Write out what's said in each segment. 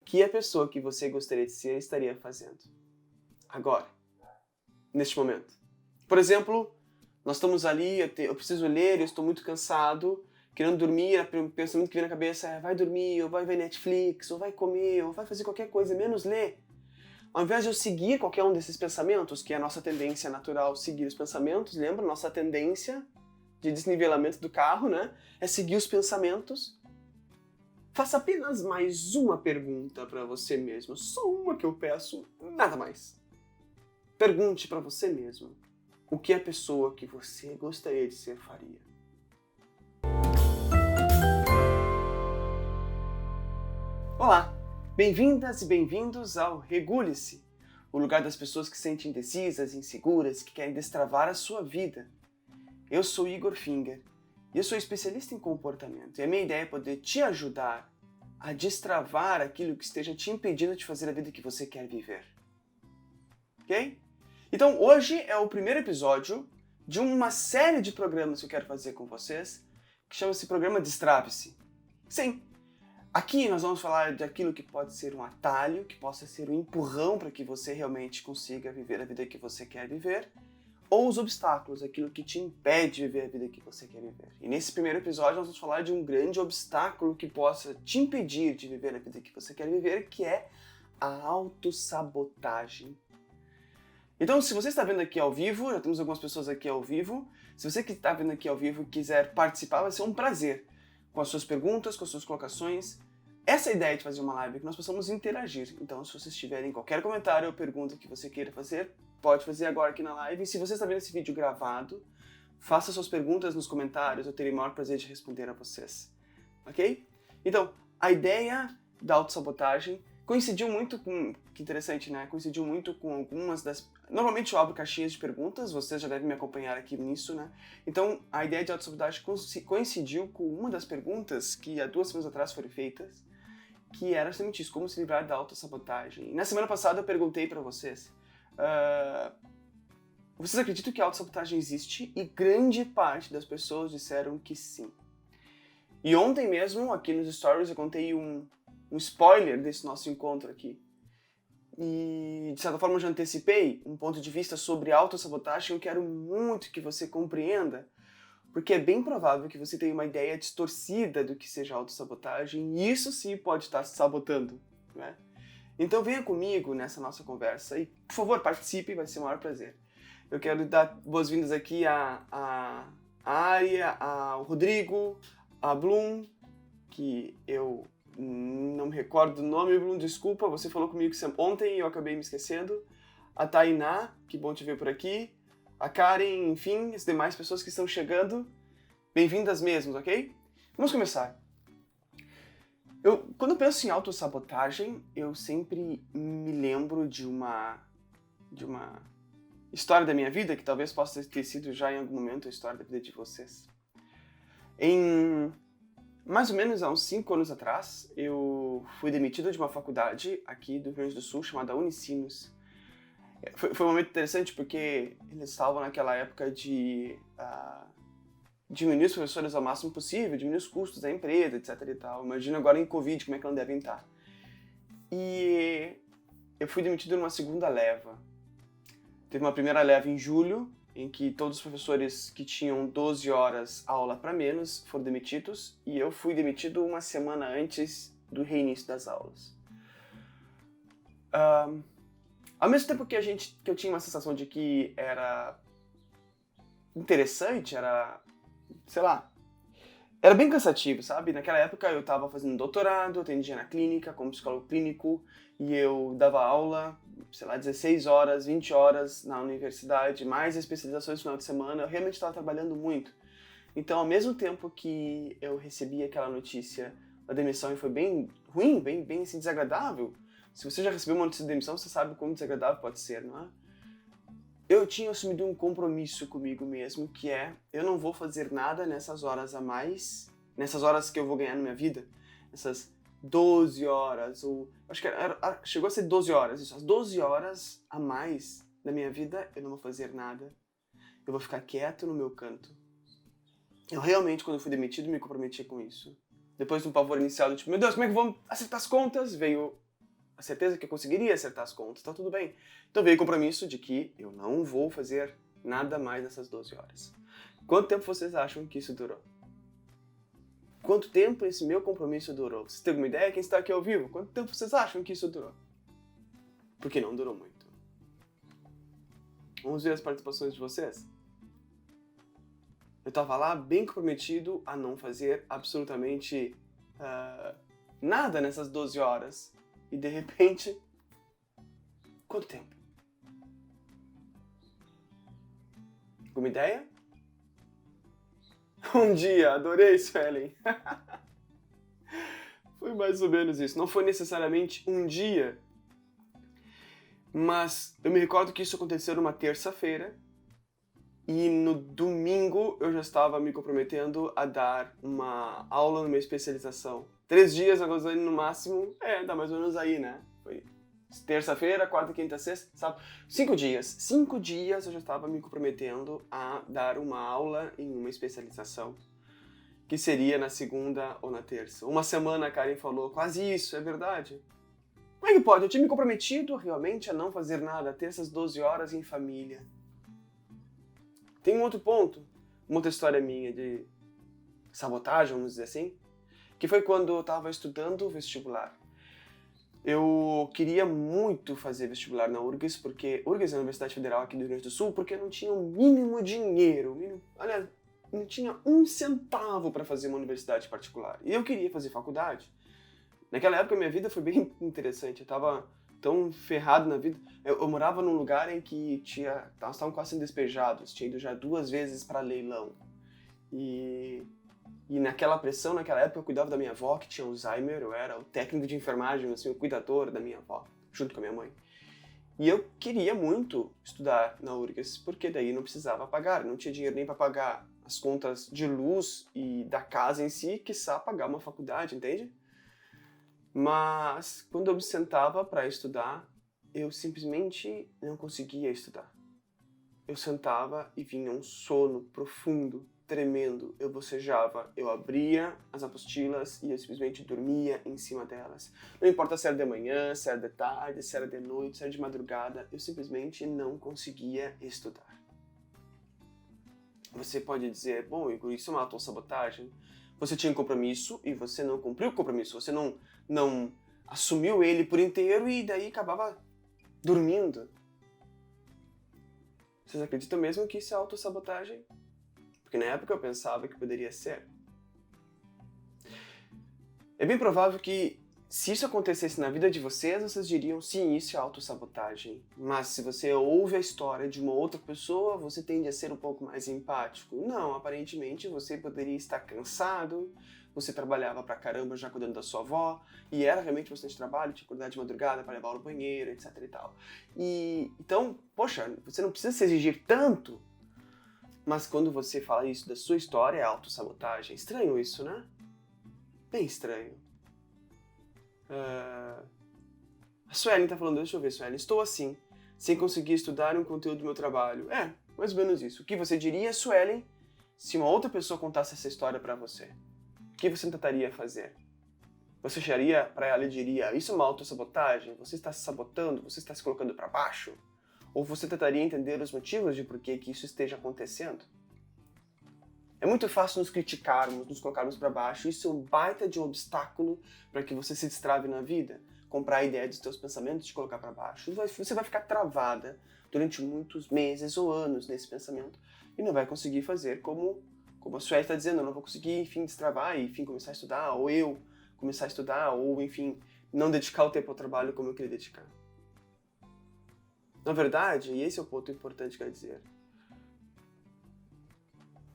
que a pessoa que você gostaria de ser estaria fazendo agora, neste momento. Por exemplo, nós estamos ali, eu preciso ler, eu estou muito cansado, querendo dormir, o pensamento que vem na cabeça é vai dormir, ou vai ver Netflix, ou vai comer, ou vai fazer qualquer coisa, menos ler. Ao invés de eu seguir qualquer um desses pensamentos, que é a nossa tendência natural, seguir os pensamentos, lembra? Nossa tendência de desnivelamento do carro, né? É seguir os pensamentos. Faça apenas mais uma pergunta para você mesmo. Só uma que eu peço, nada mais. Pergunte para você mesmo o que a pessoa que você gostaria de ser faria. Olá! Bem-vindas e bem-vindos ao Regule-se, o lugar das pessoas que se sentem indecisas, inseguras, que querem destravar a sua vida. Eu sou Igor Finger e eu sou especialista em comportamento e a minha ideia é poder te ajudar a destravar aquilo que esteja te impedindo de fazer a vida que você quer viver. Ok? Então hoje é o primeiro episódio de uma série de programas que eu quero fazer com vocês, que chama-se Programa Destrave-se. Sim! Aqui nós vamos falar daquilo que pode ser um atalho, que possa ser um empurrão para que você realmente consiga viver a vida que você quer viver, ou os obstáculos, aquilo que te impede de viver a vida que você quer viver. E nesse primeiro episódio nós vamos falar de um grande obstáculo que possa te impedir de viver a vida que você quer viver, que é a autossabotagem. Então, se você está vendo aqui ao vivo, já temos algumas pessoas aqui ao vivo, se você que está vendo aqui ao vivo quiser participar, vai ser um prazer. Com as suas perguntas, com as suas colocações. Essa é a ideia de fazer uma live, é que nós possamos interagir. Então, se vocês tiverem qualquer comentário ou pergunta que você queira fazer, pode fazer agora aqui na live. E se você está vendo esse vídeo gravado, faça suas perguntas nos comentários, eu terei o maior prazer de responder a vocês. Ok? Então, a ideia da autossabotagem coincidiu muito com... Que interessante, né? Coincidiu muito com algumas das... Normalmente eu abro caixinhas de perguntas, vocês já devem me acompanhar aqui nisso, né? Então, a ideia de autossabotagem coincidiu com uma das perguntas que há 2 semanas atrás foram feitas, que era justamente isso, como se livrar da autossabotagem. E na semana passada eu perguntei para vocês, vocês acreditam que a autossabotagem existe? E grande parte das pessoas disseram que sim. E ontem mesmo, aqui nos stories, eu contei um spoiler desse nosso encontro aqui. E, de certa forma, eu já antecipei um ponto de vista sobre autossabotagem. Eu quero muito que você compreenda, porque é bem provável que você tenha uma ideia distorcida do que seja autossabotagem, e isso sim pode estar se sabotando, né? Então venha comigo nessa nossa conversa e, por favor, participe, vai ser o maior prazer. Eu quero dar boas-vindas aqui a Aria, ao Rodrigo, a Bloom, que eu... não me recordo do nome, Bruno, desculpa, você falou comigo ontem e eu acabei me esquecendo. A Tainá, que bom te ver por aqui. A Karen, enfim, as demais pessoas que estão chegando. Bem-vindas mesmo, ok? Vamos começar. Quando eu penso em autossabotagem, eu sempre me lembro de uma história da minha vida, que talvez possa ter sido já em algum momento a história da vida de vocês. Mais ou menos há uns 5 anos atrás, eu fui demitido de uma faculdade aqui do Rio Grande do Sul, chamada Unicinos. Foi um momento interessante porque eles estavam naquela época de diminuir os professores ao máximo possível, diminuir os custos da empresa, etc e tal. Imagina agora em Covid, como é que não devem estar. E eu fui demitido numa segunda leva. Teve uma primeira leva em julho, em que todos os professores que tinham 12 horas aula para menos foram demitidos, e eu fui demitido uma semana antes do reinício das aulas. Ao mesmo tempo que eu tinha uma sensação de que era interessante, era bem cansativo, sabe? Naquela época eu estava fazendo doutorado, eu atendia na clínica como psicólogo clínico, e eu dava aula, 16 horas, 20 horas na universidade, mais especializações no final de semana, eu realmente estava trabalhando muito. Então, ao mesmo tempo que eu recebi aquela notícia da demissão e foi bem ruim, bem assim, desagradável, se você já recebeu uma notícia de demissão, você sabe como desagradável pode ser, não é? Eu tinha assumido um compromisso comigo mesmo, que é, eu não vou fazer nada nessas horas a mais, nessas horas que eu vou ganhar na minha vida, essas 12 horas, ou acho que chegou a ser 12 horas, isso, as 12 horas a mais da minha vida, eu não vou fazer nada, eu vou ficar quieto no meu canto. Eu realmente, quando eu fui demitido, me comprometi com isso. Depois de um pavor inicial, tipo, meu Deus, como é que vamos acertar as contas? Veio a certeza que eu conseguiria acertar as contas, tá tudo bem. Então veio o compromisso de que eu não vou fazer nada mais nessas 12 horas. Quanto tempo vocês acham que isso durou? Quanto tempo esse meu compromisso durou? Vocês têm alguma ideia? Quem está aqui ao vivo? Quanto tempo vocês acham que isso durou? Porque não durou muito. Vamos ver as participações de vocês? Eu estava lá bem comprometido a não fazer absolutamente nada nessas 12 horas. E de repente... Quanto tempo? Alguma ideia? Um dia, adorei, Suelen. Foi mais ou menos isso. Não foi necessariamente um dia, mas eu me recordo que isso aconteceu numa terça-feira e no domingo eu já estava me comprometendo a dar uma aula numa especialização. 3 dias, agora no máximo, dá mais ou menos aí, né? Foi terça-feira, quarta, quinta, sexta, sábado. 5 dias. 5 dias eu já estava me comprometendo a dar uma aula em uma especialização, que seria na segunda ou na terça. Uma semana a Karen falou, quase isso, é verdade? Como é que pode? Eu tinha me comprometido realmente a não fazer nada, a ter essas 12 horas em família. Tem um outro ponto, uma outra história minha de sabotagem, vamos dizer assim, que foi quando eu estava estudando o vestibular. Eu queria muito fazer vestibular na URGS, porque URGS é a Universidade Federal aqui do Rio Grande do Sul, porque eu não tinha o mínimo dinheiro, aliás, não tinha um centavo para fazer uma universidade particular. E eu queria fazer faculdade. Naquela época minha vida foi bem interessante, eu estava tão ferrado na vida. Eu morava num lugar em que nós estávamos quase sendo despejados, tinha ido já 2 vezes para leilão. E naquela pressão, naquela época, eu cuidava da minha avó, que tinha Alzheimer, eu era o técnico de enfermagem, assim, o cuidador da minha avó, junto com a minha mãe. E eu queria muito estudar na URGS, porque daí não precisava pagar, não tinha dinheiro nem para pagar as contas de luz e da casa em si, quiçá pagar uma faculdade, entende? Mas quando eu me sentava para estudar, eu simplesmente não conseguia estudar. Eu sentava e vinha um sono profundo, tremendo. Eu bocejava, eu abria as apostilas e eu simplesmente dormia em cima delas. Não importa se era de manhã, se era de tarde, se era de noite, se era de madrugada, eu simplesmente não conseguia estudar. Você pode dizer, bom, Igor, isso é uma autossabotagem? Você tinha um compromisso e você não cumpriu o compromisso, você não assumiu ele por inteiro e daí acabava dormindo. Vocês acreditam mesmo que isso é autossabotagem? Porque na época eu pensava que poderia ser. É bem provável que se isso acontecesse na vida de vocês, vocês diriam, sim, isso é autossabotagem. Mas se você ouve a história de uma outra pessoa, você tende a ser um pouco mais empático. Não, aparentemente você poderia estar cansado, você trabalhava pra caramba já cuidando da sua avó, e era realmente bastante trabalho, tinha que acordar de madrugada para levar ela no banheiro, etc e tal. Então, poxa, você não precisa se exigir tanto, mas quando você fala isso da sua história, é autossabotagem. Estranho isso, né? Bem estranho. A Suelen tá falando, deixa eu ver, Suelen, estou assim, sem conseguir estudar um conteúdo do meu trabalho. Mais ou menos isso. O que você diria, Suelen, se uma outra pessoa contasse essa história pra você? O que você tentaria fazer? Você chegaria pra ela e diria, isso é uma autossabotagem? Você está se sabotando? Você está se colocando pra baixo? Ou você tentaria entender os motivos de por que isso esteja acontecendo? É muito fácil nos criticarmos, nos colocarmos para baixo. Isso é um baita de um obstáculo para que você se destrave na vida. Comprar a ideia dos teus pensamentos e te colocar para baixo. Você vai ficar travada durante muitos meses ou anos nesse pensamento e não vai conseguir fazer como a Sueli está dizendo. Eu não vou conseguir, enfim, destravar e, enfim, começar a estudar, ou eu começar a estudar, ou, enfim, não dedicar o tempo ao trabalho como eu queria dedicar. Na verdade, e esse é o ponto importante que eu quero dizer,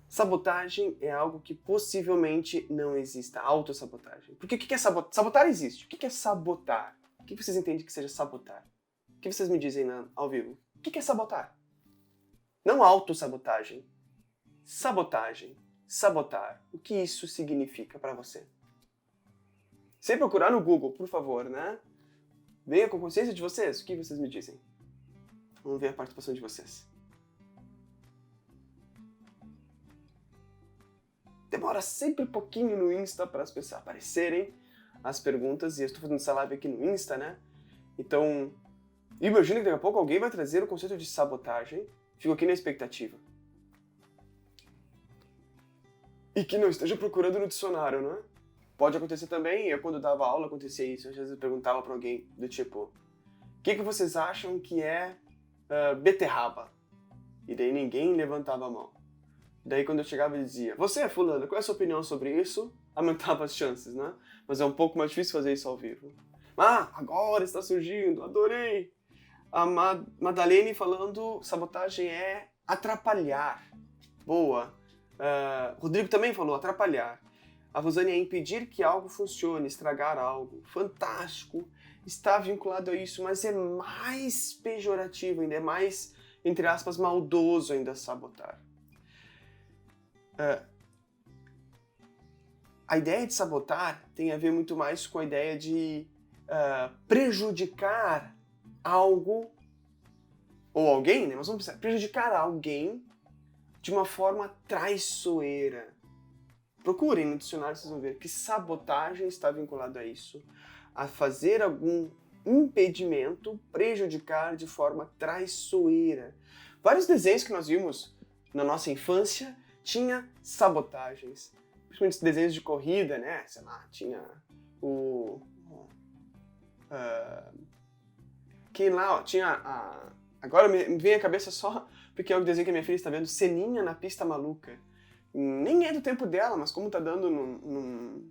sabotagem é algo que possivelmente não exista. Autossabotagem. Porque o que é sabotar? Sabotar existe. O que é sabotar? O que vocês entendem que seja sabotar? O que vocês me dizem ao vivo? O que é sabotar? Não autossabotagem. Sabotagem. Sabotar. O que isso significa para você? Sem procurar no Google, por favor, né? Venha com consciência de vocês. O que vocês me dizem? Vamos ver a participação de vocês. Demora sempre um pouquinho no Insta para as pessoas aparecerem as perguntas, e eu estou fazendo essa live aqui no Insta, né? Então, imagina que daqui a pouco alguém vai trazer o conceito de sabotagem, fico aqui na expectativa. E que não esteja procurando no dicionário, né? Pode acontecer também, eu quando dava aula acontecia isso, às vezes eu perguntava pra alguém do tipo, o que vocês acham que é beterraba? E daí ninguém levantava a mão. Daí quando eu chegava e dizia, você é fulano, qual é a sua opinião sobre isso? Aumentava as chances, né? Mas é um pouco mais difícil fazer isso ao vivo. Ah, agora está surgindo, adorei! A Madalene falando, sabotagem é atrapalhar. Boa. Rodrigo também falou, atrapalhar. A Rosane é impedir que algo funcione, estragar algo. Fantástico. Está vinculado a isso, mas é mais pejorativo ainda, é mais, entre aspas, maldoso ainda sabotar. A ideia de sabotar tem a ver muito mais com a ideia de prejudicar algo ou alguém, né? Mas vamos pensar, prejudicar alguém de uma forma traiçoeira. Procurem no dicionário, vocês vão ver que sabotagem está vinculado a isso, a fazer algum impedimento, prejudicar de forma traiçoeira. Vários desenhos que nós vimos na nossa infância tinha sabotagens. Principalmente desenhos de corrida, né? Sei lá, tinha o... quem lá, ó, tinha a... Agora me vem à cabeça só porque é o desenho que a minha filha está vendo, Ceninha na Pista Maluca. Nem é do tempo dela, mas como tá dando num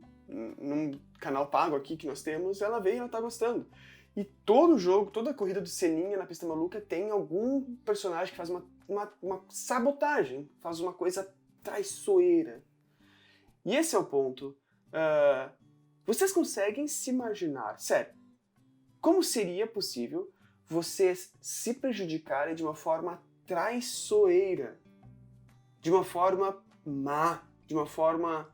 canal pago aqui que nós temos, ela veio e ela tá gostando. E todo jogo, toda corrida do Ceninha na Pista Maluca tem algum personagem que faz uma sabotagem, faz uma coisa traiçoeira. E esse é o ponto. Vocês conseguem se imaginar, sério, como seria possível vocês se prejudicarem de uma forma traiçoeira, de uma forma má, de uma forma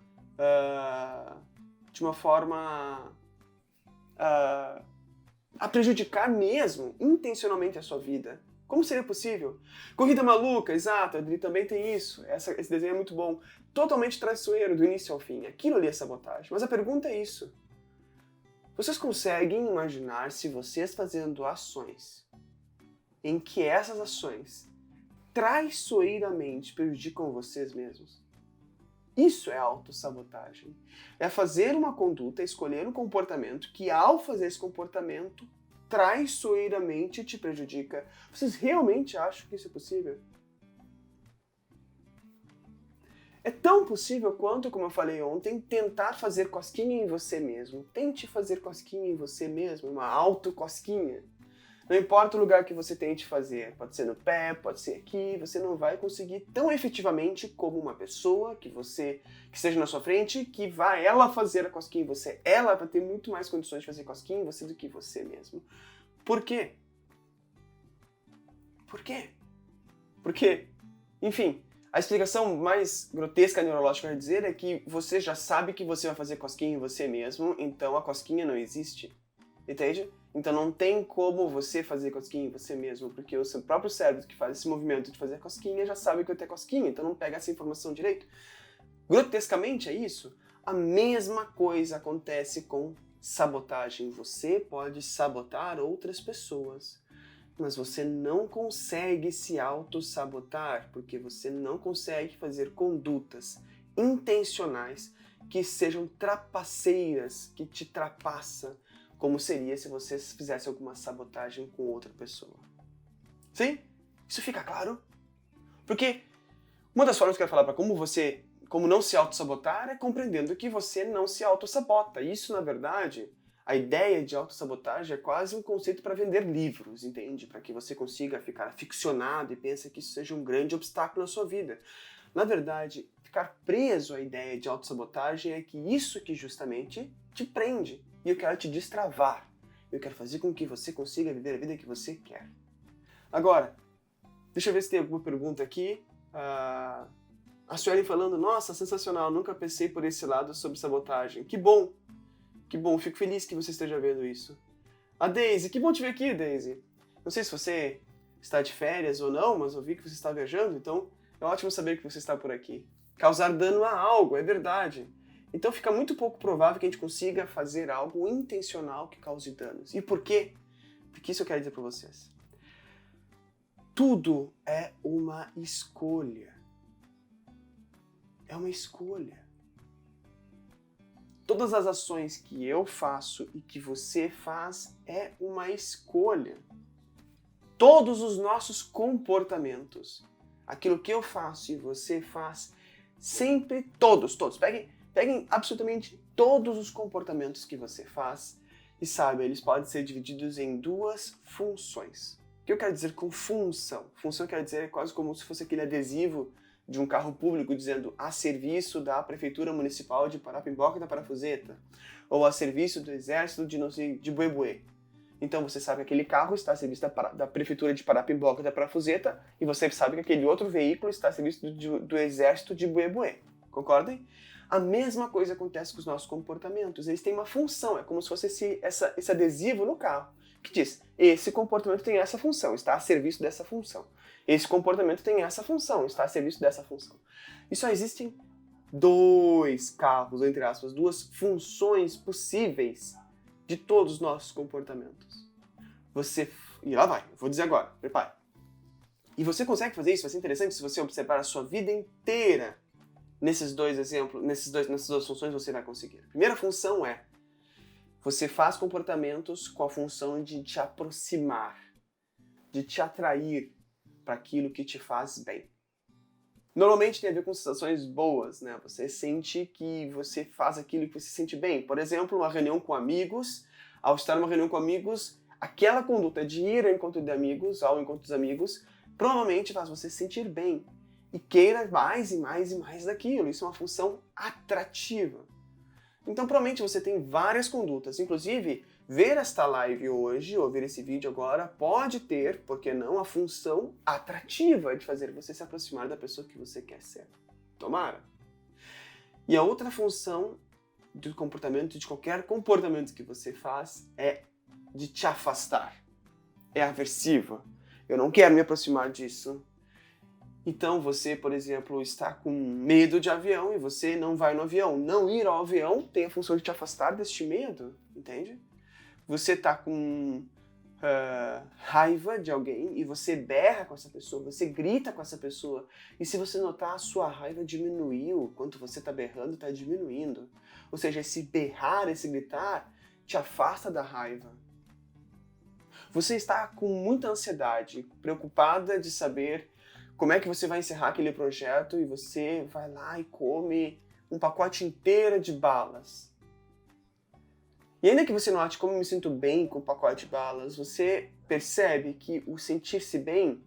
a prejudicar mesmo, intencionalmente a sua vida? Como seria possível? Corrida maluca, exato, ele também tem isso. Esse desenho é muito bom. Totalmente traiçoeiro, do início ao fim. Aquilo ali é sabotagem. Mas a pergunta é isso. Vocês conseguem imaginar se vocês fazendo ações em que essas ações traiçoeiramente prejudicam vocês mesmos? Isso é autossabotagem. É fazer uma conduta, escolher um comportamento que, ao fazer esse comportamento, traiçoeiramente te prejudica. Vocês realmente acham que isso é possível? É tão possível quanto, como eu falei ontem, tentar fazer cosquinha em você mesmo. Tente fazer cosquinha em você mesmo, uma autocosquinha. Não importa o lugar que você tente fazer, pode ser no pé, pode ser aqui, você não vai conseguir tão efetivamente como uma pessoa que esteja na sua frente, que vai ela fazer a cosquinha em você. Ela vai ter muito mais condições de fazer cosquinha em você do que você mesmo. Por quê? Por quê? Porque, enfim, a explicação mais grotesca neurológica, eu ia dizer, é que você já sabe que você vai fazer cosquinha em você mesmo, então a cosquinha não existe. Entende? Então não tem como você fazer cosquinha em você mesmo, porque o seu próprio cérebro que faz esse movimento de fazer cosquinha já sabe que vai ter cosquinha, então não pega essa informação direito. Grotescamente é isso. A mesma coisa acontece com sabotagem. Você pode sabotar outras pessoas, mas você não consegue se auto-sabotar, porque você não consegue fazer condutas intencionais que sejam trapaceiras, que te trapaçam, como seria se você fizesse alguma sabotagem com outra pessoa. Sim? Isso fica claro? Porque uma das formas que eu quero falar para como não se auto-sabotar é compreendendo que você não se auto-sabota. Isso, na verdade, a ideia de autossabotagem é quase um conceito para vender livros, entende? Para que você consiga ficar aficionado e pense que isso seja um grande obstáculo na sua vida. Na verdade, ficar preso à ideia de autossabotagem é que isso que justamente te prende. E eu quero te destravar. Eu quero fazer com que você consiga viver a vida que você quer. Agora, deixa eu ver se tem alguma pergunta aqui. A Suelen falando, nossa, sensacional, nunca pensei por esse lado sobre sabotagem. Que bom, fico feliz que você esteja vendo isso. A Daisy, que bom te ver aqui, Daisy. Não sei se você está de férias ou não, mas eu vi que você está viajando, então é ótimo saber que você está por aqui. Causar dano a algo, é verdade. Então fica muito pouco provável que a gente consiga fazer algo intencional que cause danos. E por quê? O que isso eu quero dizer para vocês? Tudo é uma escolha. É uma escolha. Todas as ações que eu faço e que você faz é uma escolha. Todos os nossos comportamentos, aquilo que eu faço e você faz, sempre todos. Peguem absolutamente todos os comportamentos que você faz e sabe, eles podem ser divididos em duas funções. O que eu quero dizer com função? Função quer dizer quase como se fosse aquele adesivo de um carro público dizendo a serviço da Prefeitura Municipal de Parapimboca da Parafuseta ou a serviço do Exército de não sei, de Buebuê. Então você sabe que aquele carro está a serviço da Prefeitura de Parapimboca da Parafuseta e você sabe que aquele outro veículo está a serviço do Exército de Buebuê. Concordem? A mesma coisa acontece com os nossos comportamentos. Eles têm uma função, é como se fosse esse adesivo no carro, que diz, esse comportamento tem essa função, está a serviço dessa função. Esse comportamento tem essa função, está a serviço dessa função. E só existem dois carros, entre aspas, duas funções possíveis de todos os nossos comportamentos. E lá vai, eu vou dizer agora, prepare. E você consegue fazer isso, vai ser interessante se você observar a sua vida inteira. Nesses dois exemplos, nessas duas funções você vai conseguir. A primeira função é, você faz comportamentos com a função de te aproximar, de te atrair para aquilo que te faz bem. Normalmente tem a ver com sensações boas, né? Você sente que você faz aquilo que você se sente bem. Por exemplo, uma reunião com amigos. Ao estar numa reunião com amigos, aquela conduta de ir ao encontro de amigos, ao encontro dos amigos, provavelmente faz você se sentir bem. E queira mais e mais e mais daquilo. Isso é uma função atrativa. Então, provavelmente você tem várias condutas. Inclusive, ver esta live hoje, ou ver esse vídeo agora, pode ter, por que não, a função atrativa de fazer você se aproximar da pessoa que você quer ser. Tomara! E a outra função do comportamento, de qualquer comportamento que você faz, é de te afastar. É aversiva. Eu não quero me aproximar disso. Então você, por exemplo, está com medo de avião e você não vai no avião. Não ir ao avião tem a função de te afastar deste medo, entende? Você está com raiva de alguém e você berra com essa pessoa, você grita com essa pessoa. E se você notar, a sua raiva diminuiu. Quanto você está berrando, está diminuindo. Ou seja, esse berrar, esse gritar, te afasta da raiva. Você está com muita ansiedade, preocupada de saber como é que você vai encerrar aquele projeto e você vai lá e come um pacote inteiro de balas. E ainda que você note como eu me sinto bem com o pacote de balas, você percebe que o sentir-se bem,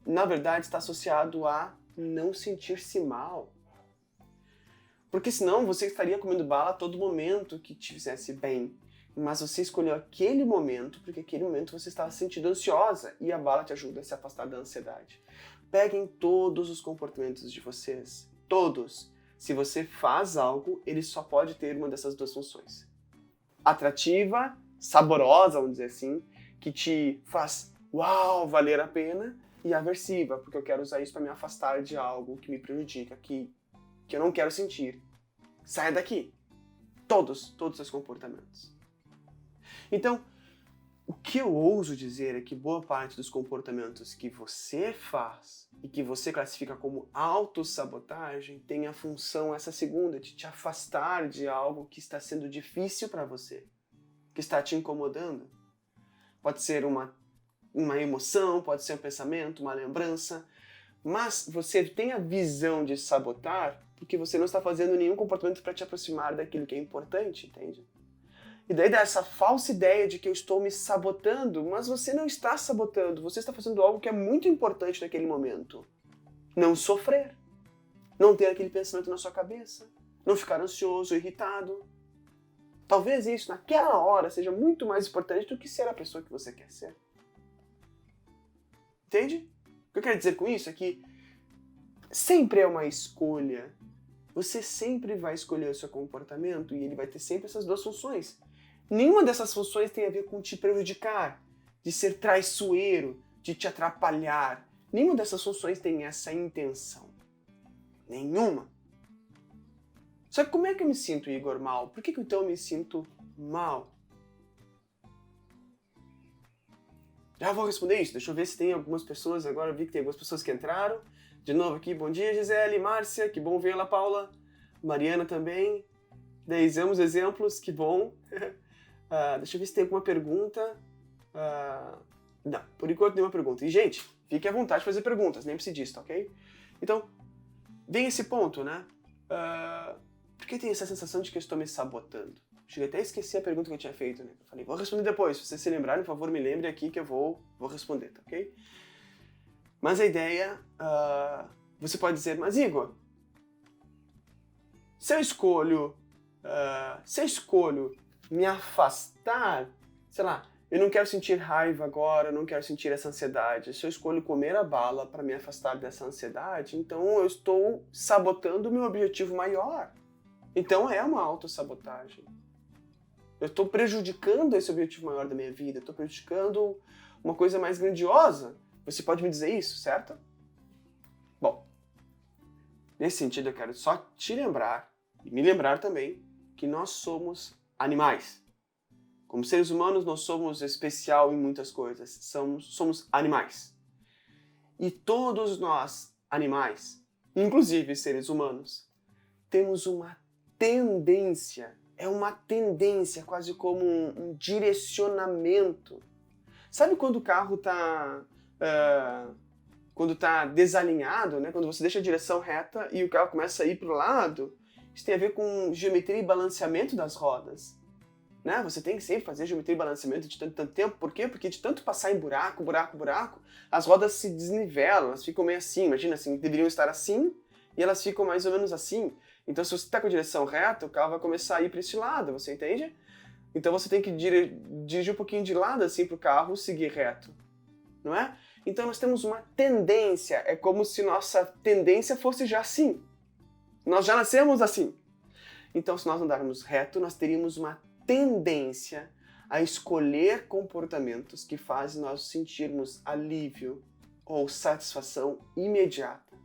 na verdade, está associado a não sentir-se mal. Porque senão você estaria comendo bala a todo momento que te fizesse bem. Mas você escolheu aquele momento, porque aquele momento você estava se sentindo ansiosa e a bala te ajuda a se afastar da ansiedade. Peguem todos os comportamentos de vocês, todos. Se você faz algo, ele só pode ter uma dessas duas funções. Atrativa, saborosa, vamos dizer assim, que te faz, uau, valer a pena, e aversiva, porque eu quero usar isso para me afastar de algo que me prejudica, que eu não quero sentir. Saia daqui. Todos os comportamentos. Então, o que eu ouso dizer é que boa parte dos comportamentos que você faz e que você classifica como autossabotagem tem a função, essa segunda, de te afastar de algo que está sendo difícil para você, que está te incomodando. Pode ser uma emoção, pode ser um pensamento, uma lembrança, mas você tem a visão de sabotar porque você não está fazendo nenhum comportamento para te aproximar daquilo que é importante, entende? E daí dá essa falsa ideia de que eu estou me sabotando, mas você não está sabotando, você está fazendo algo que é muito importante naquele momento. Não sofrer, não ter aquele pensamento na sua cabeça, não ficar ansioso, irritado. Talvez isso, naquela hora, seja muito mais importante do que ser a pessoa que você quer ser. Entende? O que eu quero dizer com isso é que sempre é uma escolha. Você sempre vai escolher o seu comportamento e ele vai ter sempre essas duas funções. Nenhuma dessas funções tem a ver com te prejudicar, de ser traiçoeiro, de te atrapalhar. Nenhuma dessas funções tem essa intenção. Nenhuma. Só que como é que eu me sinto, Igor, mal? Por que então eu me sinto mal? Já vou responder isso. Deixa eu ver se tem algumas pessoas. Agora eu vi que tem algumas pessoas que entraram. De novo aqui, bom dia, Gisele, Márcia, que bom vê-la, Paula. Mariana também. 10 exemplos, que bom. Deixa eu ver se tem alguma pergunta. Não, por enquanto nenhuma pergunta. E, gente, fique à vontade de fazer perguntas, lembre-se disso, tá ok? Então, vem esse ponto, né? Por que tem essa sensação de que eu estou me sabotando? Cheguei até a esquecer a pergunta que eu tinha feito, né? Eu falei, vou responder depois. Se vocês se lembrarem, por favor, me lembre aqui que eu vou responder, tá ok? Mas a ideia, você pode dizer, mas Igor, se eu escolho me afastar, sei lá, eu não quero sentir raiva agora, eu não quero sentir essa ansiedade. Se eu escolho comer a bala para me afastar dessa ansiedade, então eu estou sabotando o meu objetivo maior. Então é uma autossabotagem. Eu estou prejudicando esse objetivo maior da minha vida, eu estou prejudicando uma coisa mais grandiosa. Você pode me dizer isso, certo? Bom, nesse sentido eu quero só te lembrar, e me lembrar também, que nós somos animais. Como seres humanos, nós somos especial em muitas coisas. Somos animais. E todos nós, animais, inclusive seres humanos, temos uma tendência, quase como um direcionamento. Sabe quando o carro está desalinhado, né? Quando você deixa a direção reta e o carro começa a ir para o lado? Isso tem a ver com geometria e balanceamento das rodas. Né? Você tem que sempre fazer geometria e balanceamento de tanto tempo. Por quê? Porque de tanto passar em buraco, as rodas se desnivelam, elas ficam meio assim. Imagina assim, deveriam estar assim e elas ficam mais ou menos assim. Então, se você está com a direção reta, o carro vai começar a ir para esse lado, você entende? Então, você tem que dirigir um pouquinho de lado assim para o carro seguir reto, não é? Então, nós temos uma tendência, é como se nossa tendência fosse já assim. Nós já nascemos assim. Então, se nós andarmos reto, nós teríamos uma tendência a escolher comportamentos que fazem nós sentirmos alívio ou satisfação imediata,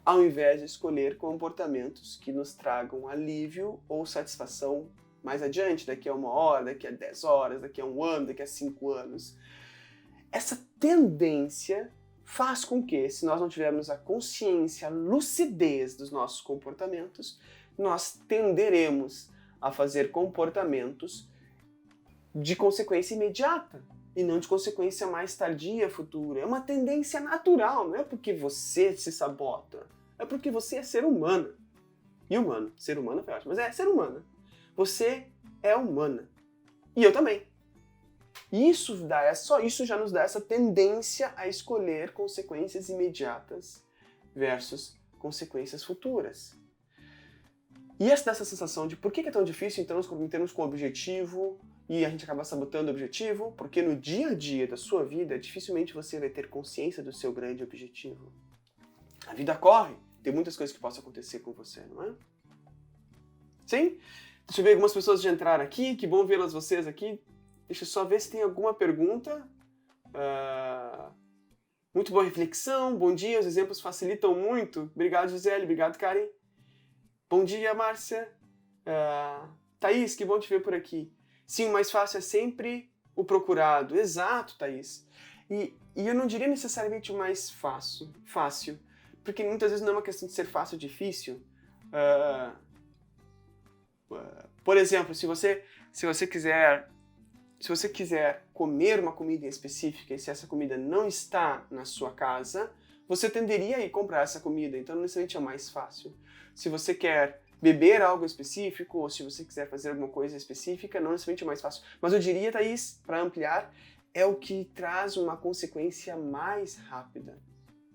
ao invés de escolher comportamentos que nos tragam alívio ou satisfação mais adiante, daqui a 1 hora, daqui a 10 horas, daqui a 1 ano, daqui a 5 anos. Essa tendência faz com que, se nós não tivermos a consciência, a lucidez dos nossos comportamentos, nós tenderemos a fazer comportamentos de consequência imediata e não de consequência mais tardia, futura. É uma tendência natural, não é porque você se sabota, é porque você é ser humano. E humano, ser humano foi ótimo, mas é ser humana. Você é humana. E eu também. Só isso já nos dá essa tendência a escolher consequências imediatas versus consequências futuras. E dessa sensação de por que é tão difícil então nos comprometermos com o objetivo e a gente acaba sabotando o objetivo? Porque no dia a dia da sua vida, dificilmente você vai ter consciência do seu grande objetivo. A vida corre, tem muitas coisas que possam acontecer com você, não é? Sim? Deixa eu ver algumas pessoas já entraram aqui, que bom vê-las vocês aqui. Deixa eu só ver se tem alguma pergunta. Muito boa reflexão, bom dia, os exemplos facilitam muito. Obrigado, Gisele, obrigado, Karen. Bom dia, Márcia. Thaís, que bom te ver por aqui. Sim, o mais fácil é sempre o procurado. Exato, Thaís. E eu não diria necessariamente o mais fácil, porque muitas vezes não é uma questão de ser fácil ou difícil. Por exemplo, se você quiser comer uma comida em específica e se essa comida não está na sua casa, você tenderia a ir comprar essa comida, então não necessariamente é mais fácil. Se você quer beber algo específico ou se você quiser fazer alguma coisa específica, não necessariamente é mais fácil. Mas eu diria, Thaís, para ampliar, é o que traz uma consequência mais rápida.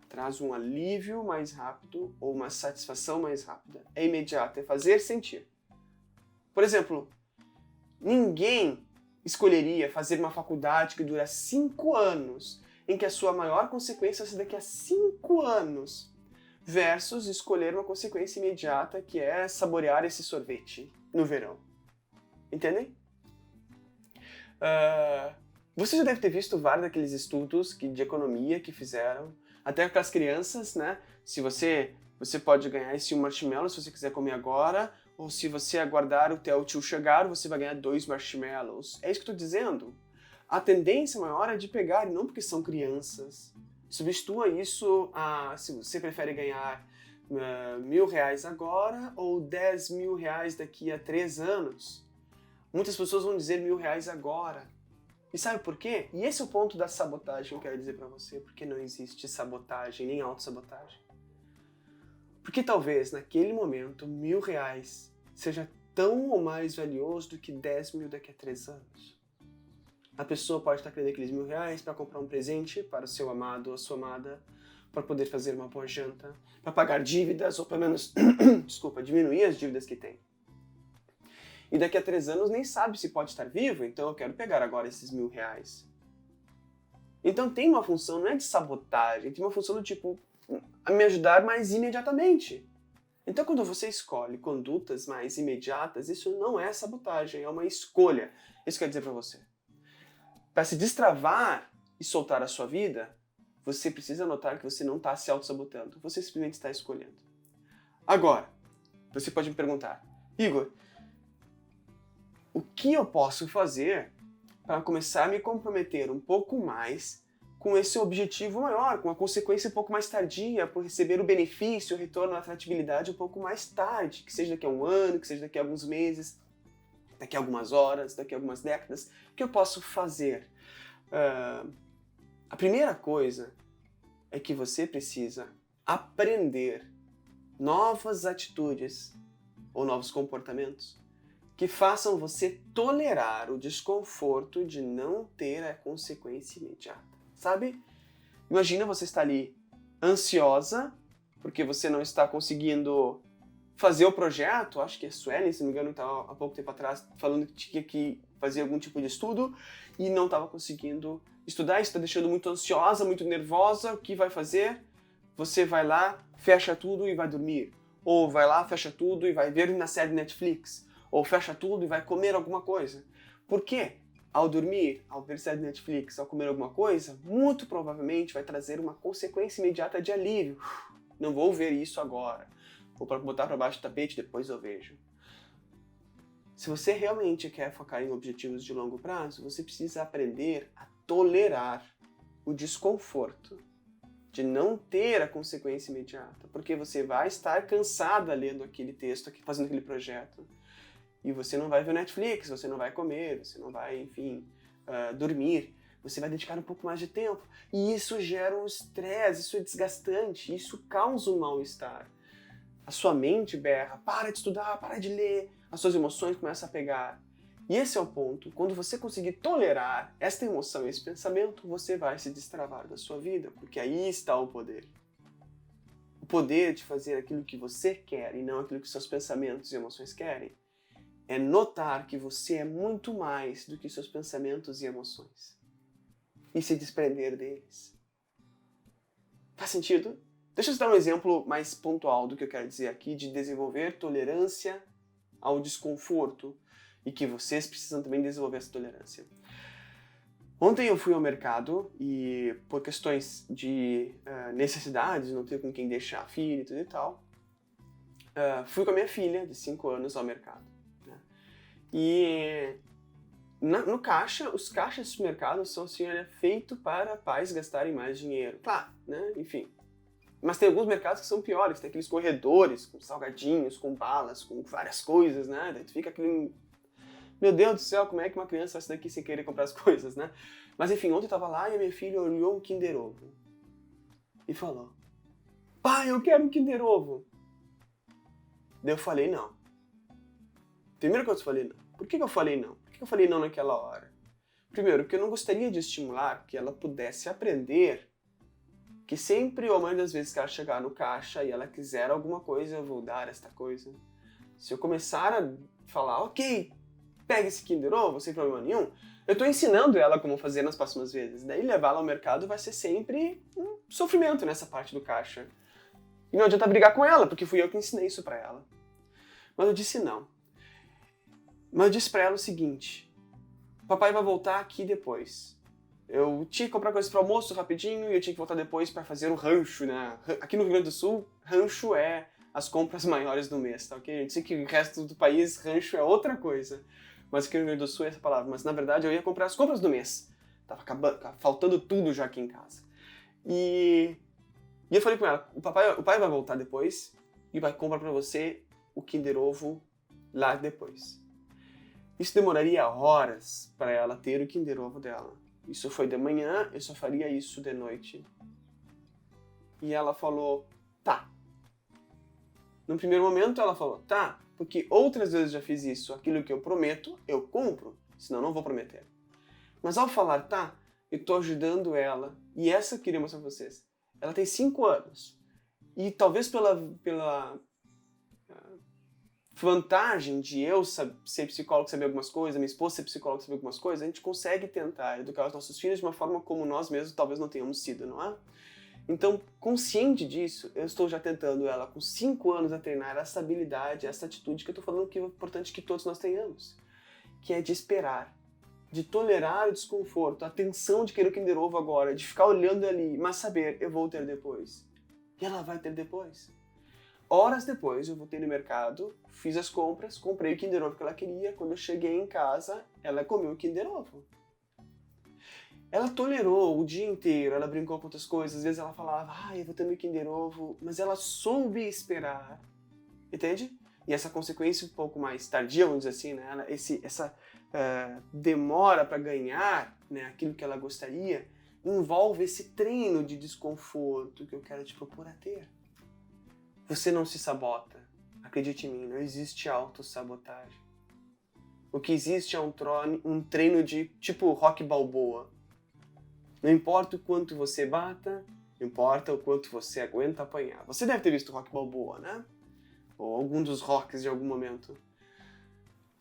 Traz um alívio mais rápido ou uma satisfação mais rápida. É imediato, é fazer sentir. Por exemplo, ninguém escolheria fazer uma faculdade que dura 5 anos, em que a sua maior consequência vai ser daqui a 5 anos, versus escolher uma consequência imediata, que é saborear esse sorvete no verão. Entendem? Você já deve ter visto vários daqueles estudos de economia que fizeram, até com as crianças, né? Se você pode ganhar esse marshmallow se você quiser comer agora, ou se você aguardar até o tio chegar, você vai ganhar 2 marshmallows. É isso que eu estou dizendo. a tendência maior é de pegar, e não porque são crianças. Substitua isso a se você prefere ganhar R$ 1.000 agora ou R$ 10.000 daqui a 3 anos. Muitas pessoas vão dizer R$ 1.000 agora. E sabe por quê? E esse é o ponto da sabotagem que eu quero dizer pra você, porque não existe sabotagem nem autossabotagem. Porque talvez naquele momento R$ 1.000 seja tão ou mais valioso do que 10.000 daqui a 3 anos. A pessoa pode estar querendo aqueles R$ 1.000 para comprar um presente para o seu amado ou a sua amada, para poder fazer uma boa janta, para pagar dívidas ou pelo menos, diminuir as dívidas que tem. E daqui a 3 anos nem sabe se pode estar vivo, então eu quero pegar agora esses R$ 1.000. Então tem uma função, não é de sabotagem, tem uma função do tipo, a me ajudar mais imediatamente. Então quando você escolhe condutas mais imediatas, isso não é sabotagem, é uma escolha. Isso quer dizer pra você. Para se destravar e soltar a sua vida, você precisa notar que você não está se auto-sabotando, você simplesmente está escolhendo. Agora, você pode me perguntar, Igor, o que eu posso fazer para começar a me comprometer um pouco mais com esse objetivo maior, com a consequência um pouco mais tardia, por receber o benefício, o retorno, a atratividade um pouco mais tarde, que seja daqui a um ano, que seja daqui a alguns meses, daqui a algumas horas, daqui a algumas décadas. O que eu posso fazer? A primeira coisa é que você precisa aprender novas atitudes ou novos comportamentos que façam você tolerar o desconforto de não ter a consequência imediata. Sabe? Imagina você estar ali ansiosa porque você não está conseguindo fazer o projeto. Acho que a Suelen, se não me engano, estava há pouco tempo atrás falando que tinha que fazer algum tipo de estudo e não estava conseguindo estudar. Isso está deixando muito ansiosa, muito nervosa. O que vai fazer? Você vai lá, fecha tudo e vai dormir. Ou vai lá, fecha tudo e vai ver na série Netflix. Ou fecha tudo e vai comer alguma coisa. Por quê? Ao dormir, ao ver série Netflix, ao comer alguma coisa, muito provavelmente vai trazer uma consequência imediata de alívio. Não vou ver isso agora. Vou botar para baixo do tapete, depois eu vejo. Se você realmente quer focar em objetivos de longo prazo, você precisa aprender a tolerar o desconforto de não ter a consequência imediata, porque você vai estar cansada lendo aquele texto, fazendo aquele projeto. E você não vai ver Netflix, você não vai comer, você não vai, enfim, dormir. Você vai dedicar um pouco mais de tempo. E isso gera um estresse, isso é desgastante, isso causa um mal-estar. A sua mente berra, para de estudar, para de ler. As suas emoções começam a pegar. E esse é o ponto. Quando você conseguir tolerar esta emoção, esse pensamento, você vai se destravar da sua vida, porque aí está o poder. O poder de fazer aquilo que você quer e não aquilo que seus pensamentos e emoções querem é notar que você é muito mais do que seus pensamentos e emoções. E se desprender deles. Faz sentido? Deixa eu te dar um exemplo mais pontual do que eu quero dizer aqui, de desenvolver tolerância ao desconforto, e que vocês precisam também desenvolver essa tolerância. Ontem eu fui ao mercado e, por questões de necessidades, não tenho com quem deixar a filha e tudo e tal, fui com a minha filha, de 5 anos, ao mercado. E no caixa, os caixas do supermercado são assim, feitos para pais gastarem mais dinheiro. Claro, né? Enfim. Mas tem alguns mercados que são piores, tem aqueles corredores com salgadinhos, com balas, com várias coisas, né? Daí tu fica aquele... Meu Deus do céu, como é que uma criança vai sair daqui sem querer comprar as coisas, né? Mas enfim, ontem eu tava lá e a minha filha olhou um Kinder Ovo e falou: pai, eu quero um Kinder Ovo. Daí eu falei não. Primeiro que eu falei não. Por que eu falei não? Por que eu falei não naquela hora? Primeiro, porque eu não gostaria de estimular que ela pudesse aprender que sempre, ou a maioria das vezes que ela chegar no caixa e ela quiser alguma coisa, eu vou dar esta coisa. Se eu começar a falar, ok, pega esse Kinder Ovo, sem problema nenhum, eu tô ensinando ela como fazer nas próximas vezes. Daí levar ela ao mercado vai ser sempre um sofrimento nessa parte do caixa. E não adianta brigar com ela, porque fui eu que ensinei isso pra ela. Mas eu disse não. Mas eu disse pra ela o seguinte: papai vai voltar aqui depois. Eu tinha que comprar coisas para almoço rapidinho e eu tinha que voltar depois para fazer o rancho, né? Aqui no Rio Grande do Sul, rancho é as compras maiores do mês, tá ok? A gente sei que o resto do país, rancho é outra coisa. Mas aqui no Rio Grande do Sul é essa palavra. Mas na verdade eu ia comprar as compras do mês. faltando tudo já aqui em casa. E eu falei com ela, o pai vai voltar depois e vai comprar pra você o Kinder Ovo lá depois. Isso demoraria horas para ela ter o Kinder Ovo dela. Isso foi de manhã, eu só faria isso de noite. E ela falou, tá. No primeiro momento ela falou, tá, porque outras vezes já fiz isso, aquilo que eu prometo, eu cumpro, senão não vou prometer. Mas ao falar, tá, eu tô ajudando ela, e essa eu queria mostrar pra vocês. Ela tem 5 anos, e talvez pela vantagem de eu ser psicólogo, saber algumas coisas, minha esposa ser psicóloga, saber algumas coisas, a gente consegue tentar educar os nossos filhos de uma forma como nós mesmos talvez não tenhamos sido, não é? Então, consciente disso, eu estou já tentando ela com 5 anos a treinar essa habilidade, essa atitude que eu estou falando que é importante que todos nós tenhamos, que é de esperar, de tolerar o desconforto, a tensão de querer o Kinder Ovo agora, de ficar olhando ali, mas saber, eu vou ter depois. E ela vai ter depois. Horas depois, eu voltei no mercado, fiz as compras, comprei o Kinder Ovo que ela queria. Quando eu cheguei em casa, ela comeu o Kinder Ovo. Ela tolerou o dia inteiro, ela brincou com outras coisas, às vezes ela falava, eu vou ter meu Kinder Ovo, mas ela soube esperar, entende? E essa consequência um pouco mais tardia, vamos dizer assim, né? Essa demora para ganhar, né, aquilo que ela gostaria, envolve esse treino de desconforto que eu quero te propor a ter. Você não se sabota. Acredite em mim, não existe autossabotagem. O que existe é um treino de tipo Rocky Balboa. Não importa o quanto você bata, importa o quanto você aguenta apanhar. Você deve ter visto Rocky Balboa, né? Ou algum dos rocks de algum momento.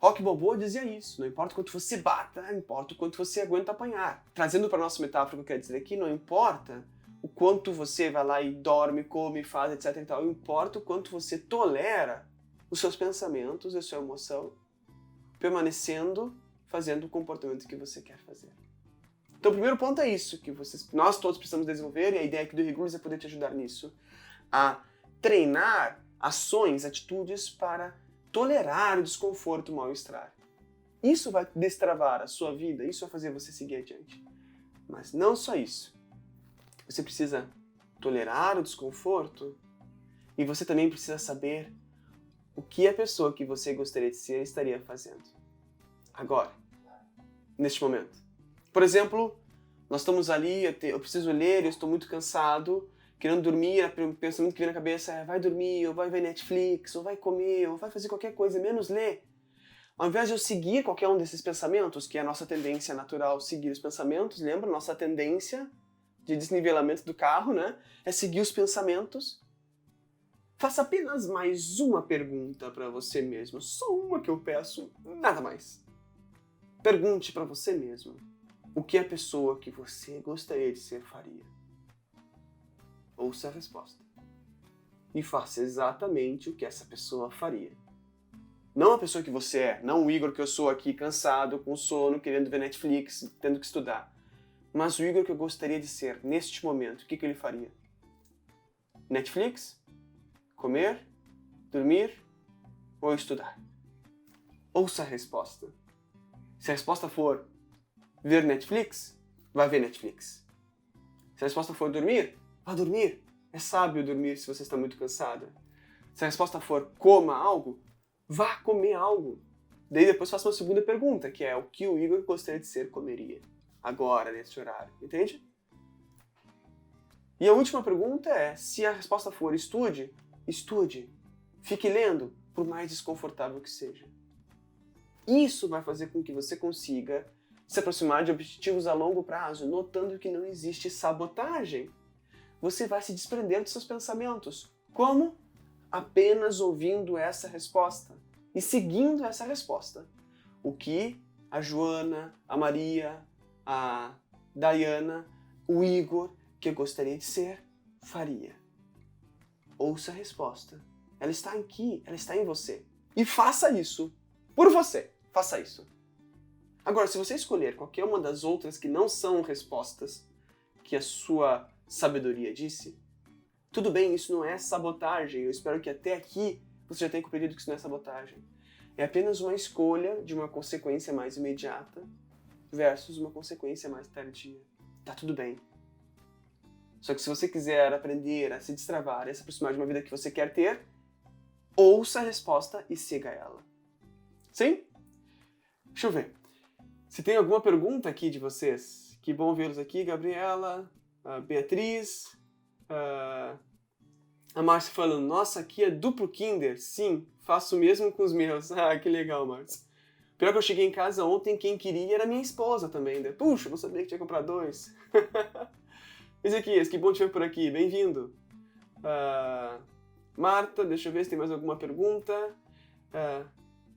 Rocky Balboa dizia isso, não importa o quanto você bata, importa o quanto você aguenta apanhar. Trazendo para a nossa metáfora, o que eu quero dizer aqui, não importa o quanto você vai lá e dorme, come, faz, etc e tal. Importa o quanto você tolera os seus pensamentos e a sua emoção, permanecendo, fazendo o comportamento que você quer fazer. Então o primeiro ponto é isso, que nós todos precisamos desenvolver, e a ideia aqui do Regulus é poder te ajudar nisso, a treinar ações, atitudes para tolerar o desconforto, o mal-estar. Isso vai destravar a sua vida, isso vai fazer você seguir adiante. Mas não só isso. Você precisa tolerar o desconforto e você também precisa saber o que a pessoa que você gostaria de ser estaria fazendo. Agora, neste momento. Por exemplo, nós estamos ali, eu preciso ler, eu estou muito cansado, querendo dormir, o pensamento que vem na cabeça é vai dormir, ou vai ver Netflix, ou vai comer, ou vai fazer qualquer coisa, menos ler. Ao invés de eu seguir qualquer um desses pensamentos, que é a nossa tendência natural, seguir os pensamentos, lembra? Nossa tendência de desnivelamento do carro, né? É seguir os pensamentos. Faça apenas mais uma pergunta para você mesmo, só uma que eu peço, nada mais. Pergunte para você mesmo, o que a pessoa que você gostaria de ser faria? Ouça a resposta. E faça exatamente o que essa pessoa faria. Não a pessoa que você é, não o Igor que eu sou aqui cansado, com sono, querendo ver Netflix, tendo que estudar. Mas o Igor que eu gostaria de ser neste momento, o que ele faria? Netflix? Comer? Dormir? Ou estudar? Ouça a resposta. Se a resposta for ver Netflix, vai ver Netflix. Se a resposta for dormir, vá dormir. É sábio dormir se você está muito cansada. Se a resposta for coma algo, vá comer algo. Daí depois faça uma segunda pergunta, que é o que o Igor gostaria de ser comeria. Agora, nesse horário. Entende? E a última pergunta é, se a resposta for estude, estude. Fique lendo, por mais desconfortável que seja. Isso vai fazer com que você consiga se aproximar de objetivos a longo prazo, notando que não existe sabotagem. Você vai se desprender dos seus pensamentos. Como? Apenas ouvindo essa resposta e seguindo essa resposta. O que a Joana, a Maria, a Diana, o Igor, que eu gostaria de ser, faria. Ouça a resposta. Ela está aqui, ela está em você. E faça isso por você. Faça isso. Agora, se você escolher qualquer uma das outras que não são respostas que a sua sabedoria disse, tudo bem, isso não é sabotagem. Eu espero que até aqui você já tenha compreendido que isso não é sabotagem. É apenas uma escolha de uma consequência mais imediata versus uma consequência mais tardia. Tá tudo bem. Só que se você quiser aprender a se destravar e a se aproximar de uma vida que você quer ter, ouça a resposta e siga ela. Sim? Deixa eu ver. Se tem alguma pergunta aqui de vocês, que bom vê-los aqui, Gabriela, a Beatriz, a Márcia falando, nossa, aqui é duplo Kinder. Sim, faço o mesmo com os meus. Ah, que legal, Márcia. Pior que eu cheguei em casa ontem, quem queria era minha esposa também. Né? Puxa, não sabia que tinha que comprar 2. Ezequias, que bom te ver por aqui, bem-vindo. Marta, deixa eu ver se tem mais alguma pergunta.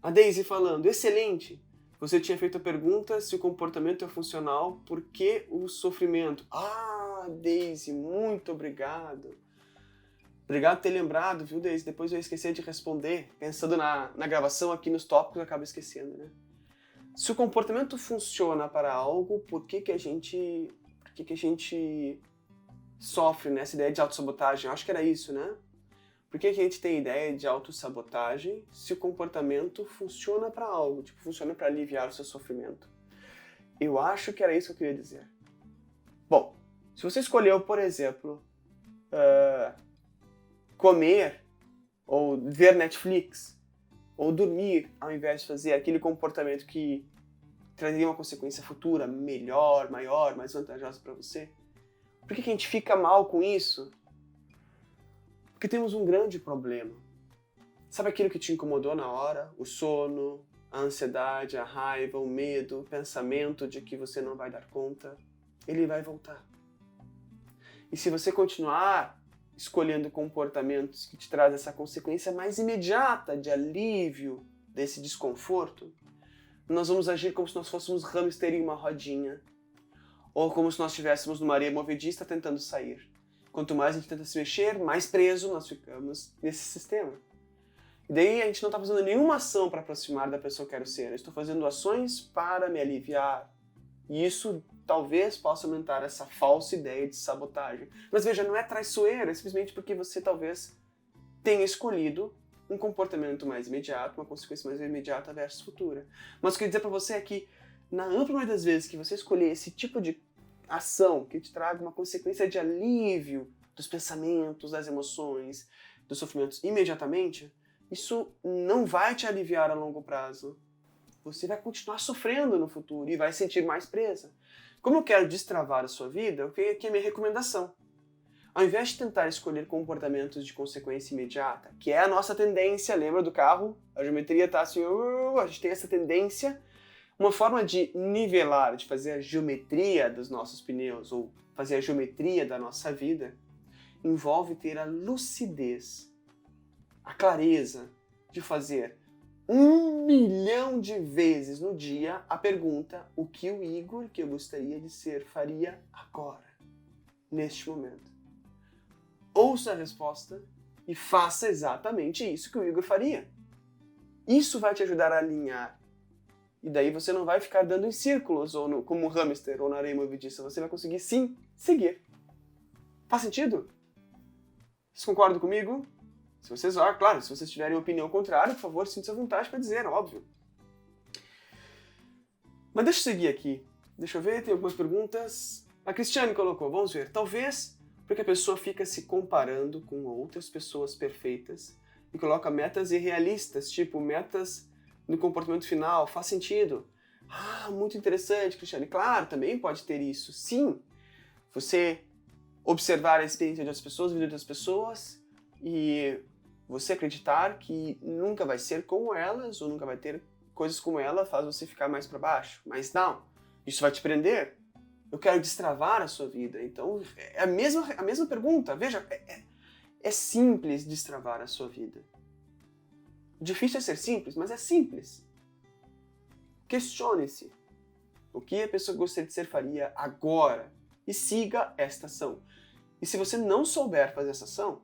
A Daisy falando, excelente. Você tinha feito a pergunta se o comportamento é funcional, por que o sofrimento? Ah, Daisy, muito obrigado. Obrigado por ter lembrado, viu, Daisy? Depois eu ia esquecer de responder. Pensando na gravação aqui nos tópicos, eu acabo esquecendo, né? Se o comportamento funciona para algo, por que a gente sofre nessa ideia de autossabotagem? Eu acho que era isso, né? Por que a gente tem ideia de autossabotagem se o comportamento funciona para algo? Tipo, funciona para aliviar o seu sofrimento. Eu acho que era isso que eu queria dizer. Bom, se você escolheu, por exemplo, comer, ou ver Netflix, ou dormir, ao invés de fazer aquele comportamento que traria uma consequência futura melhor, maior, mais vantajosa para você, por que a gente fica mal com isso? Porque temos um grande problema. Sabe aquilo que te incomodou na hora? O sono, a ansiedade, a raiva, o medo, o pensamento de que você não vai dar conta? Ele vai voltar. E se você continuar escolhendo comportamentos que te trazem essa consequência mais imediata de alívio desse desconforto, nós vamos agir como se nós fôssemos hamster em uma rodinha. Ou como se nós estivéssemos numa areia movediça tentando sair. Quanto mais a gente tenta se mexer, mais preso nós ficamos nesse sistema. E daí a gente não está fazendo nenhuma ação para aproximar da pessoa que eu quero ser. Eu estou fazendo ações para me aliviar. E isso talvez possa aumentar essa falsa ideia de sabotagem. Mas veja, não é traiçoeiro, é simplesmente porque você talvez tenha escolhido um comportamento mais imediato, uma consequência mais imediata versus futura. Mas o que eu quero dizer para você é que, na ampla maioria das vezes que você escolher esse tipo de ação que te traga uma consequência de alívio dos pensamentos, das emoções, dos sofrimentos imediatamente, isso não vai te aliviar a longo prazo. Você vai continuar sofrendo no futuro e vai se sentir mais presa. Como eu quero destravar a sua vida, eu tenho aqui a minha recomendação. Ao invés de tentar escolher comportamentos de consequência imediata, que é a nossa tendência, lembra do carro? A geometria está assim, a gente tem essa tendência. Uma forma de nivelar, de fazer a geometria dos nossos pneus, ou fazer a geometria da nossa vida, envolve ter a lucidez, a clareza de fazer 1 milhão de vezes no dia a pergunta: o que o Igor, que eu gostaria de ser, faria agora, neste momento? Ouça a resposta e faça exatamente isso que o Igor faria. Isso vai te ajudar a alinhar. E daí você não vai ficar dando em círculos, ou como um hamster, ou na areia movediça. Você vai conseguir, sim, seguir. Faz sentido? Vocês concordam comigo? Se vocês, claro, se vocês tiverem opinião contrária, por favor, sinta-se à vontade para dizer, óbvio. Mas deixa eu seguir aqui. Deixa eu ver, tem algumas perguntas. A Cristiane colocou, vamos ver. Talvez porque a pessoa fica se comparando com outras pessoas perfeitas e coloca metas irrealistas, tipo metas no comportamento final. Faz sentido. Ah, muito interessante, Cristiane. Claro, também pode ter isso. Sim, você observar a experiência de outras pessoas, a vida de outras pessoas, e você acreditar que nunca vai ser como elas, ou nunca vai ter coisas como ela, faz você ficar mais para baixo. Mas não, isso vai te prender. Eu quero destravar a sua vida. Então, é a mesma pergunta. Veja, é simples destravar a sua vida. Difícil é ser simples, mas é simples. Questione-se. O que a pessoa que gostaria de ser faria agora? E siga esta ação. E se você não souber fazer essa ação,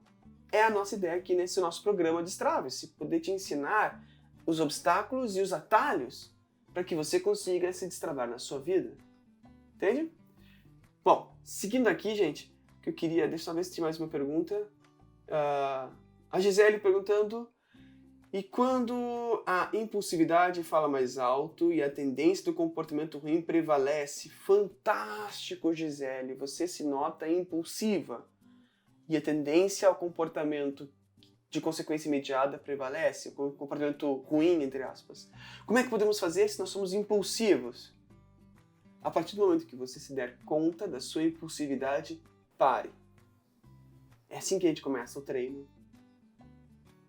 é a nossa ideia aqui nesse nosso programa Destrave-se, poder te ensinar os obstáculos e os atalhos para que você consiga se destravar na sua vida. Entende? Bom, seguindo aqui, gente, que eu queria... Deixa eu ver se tem mais uma pergunta. A Gisele perguntando... E quando a impulsividade fala mais alto e a tendência do comportamento ruim prevalece, fantástico, Gisele, você se nota impulsiva. E a tendência ao comportamento de consequência imediata prevalece, o comportamento ruim, entre aspas. Como é que podemos fazer se nós somos impulsivos? A partir do momento que você se der conta da sua impulsividade, pare. É assim que a gente começa o treino.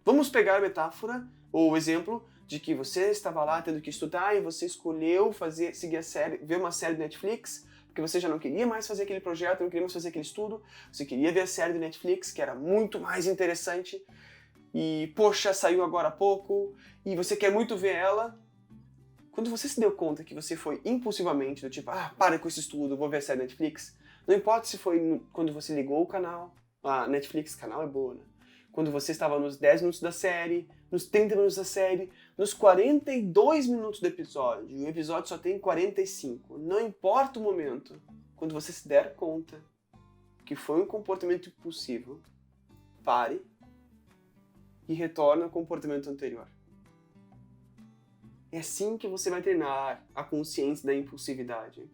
Vamos pegar a metáfora ou o exemplo de que você estava lá tendo que estudar e você escolheu seguir a série, ver uma série do Netflix, porque você já não queria mais fazer aquele projeto, não queria mais fazer aquele estudo, você queria ver a série do Netflix, que era muito mais interessante, e, poxa, saiu agora há pouco, e você quer muito ver ela. Quando você se deu conta que você foi impulsivamente do tipo, para com esse estudo, vou ver a série Netflix, não importa se foi quando você ligou o canal, a Netflix, canal é boa, né? Quando você estava nos 10 minutos da série, nos 30 minutos da série, nos 42 minutos do episódio, e o episódio só tem 45, não importa o momento, quando você se der conta que foi um comportamento impulsivo, pare e retorne ao comportamento anterior. É assim que você vai treinar a consciência da impulsividade.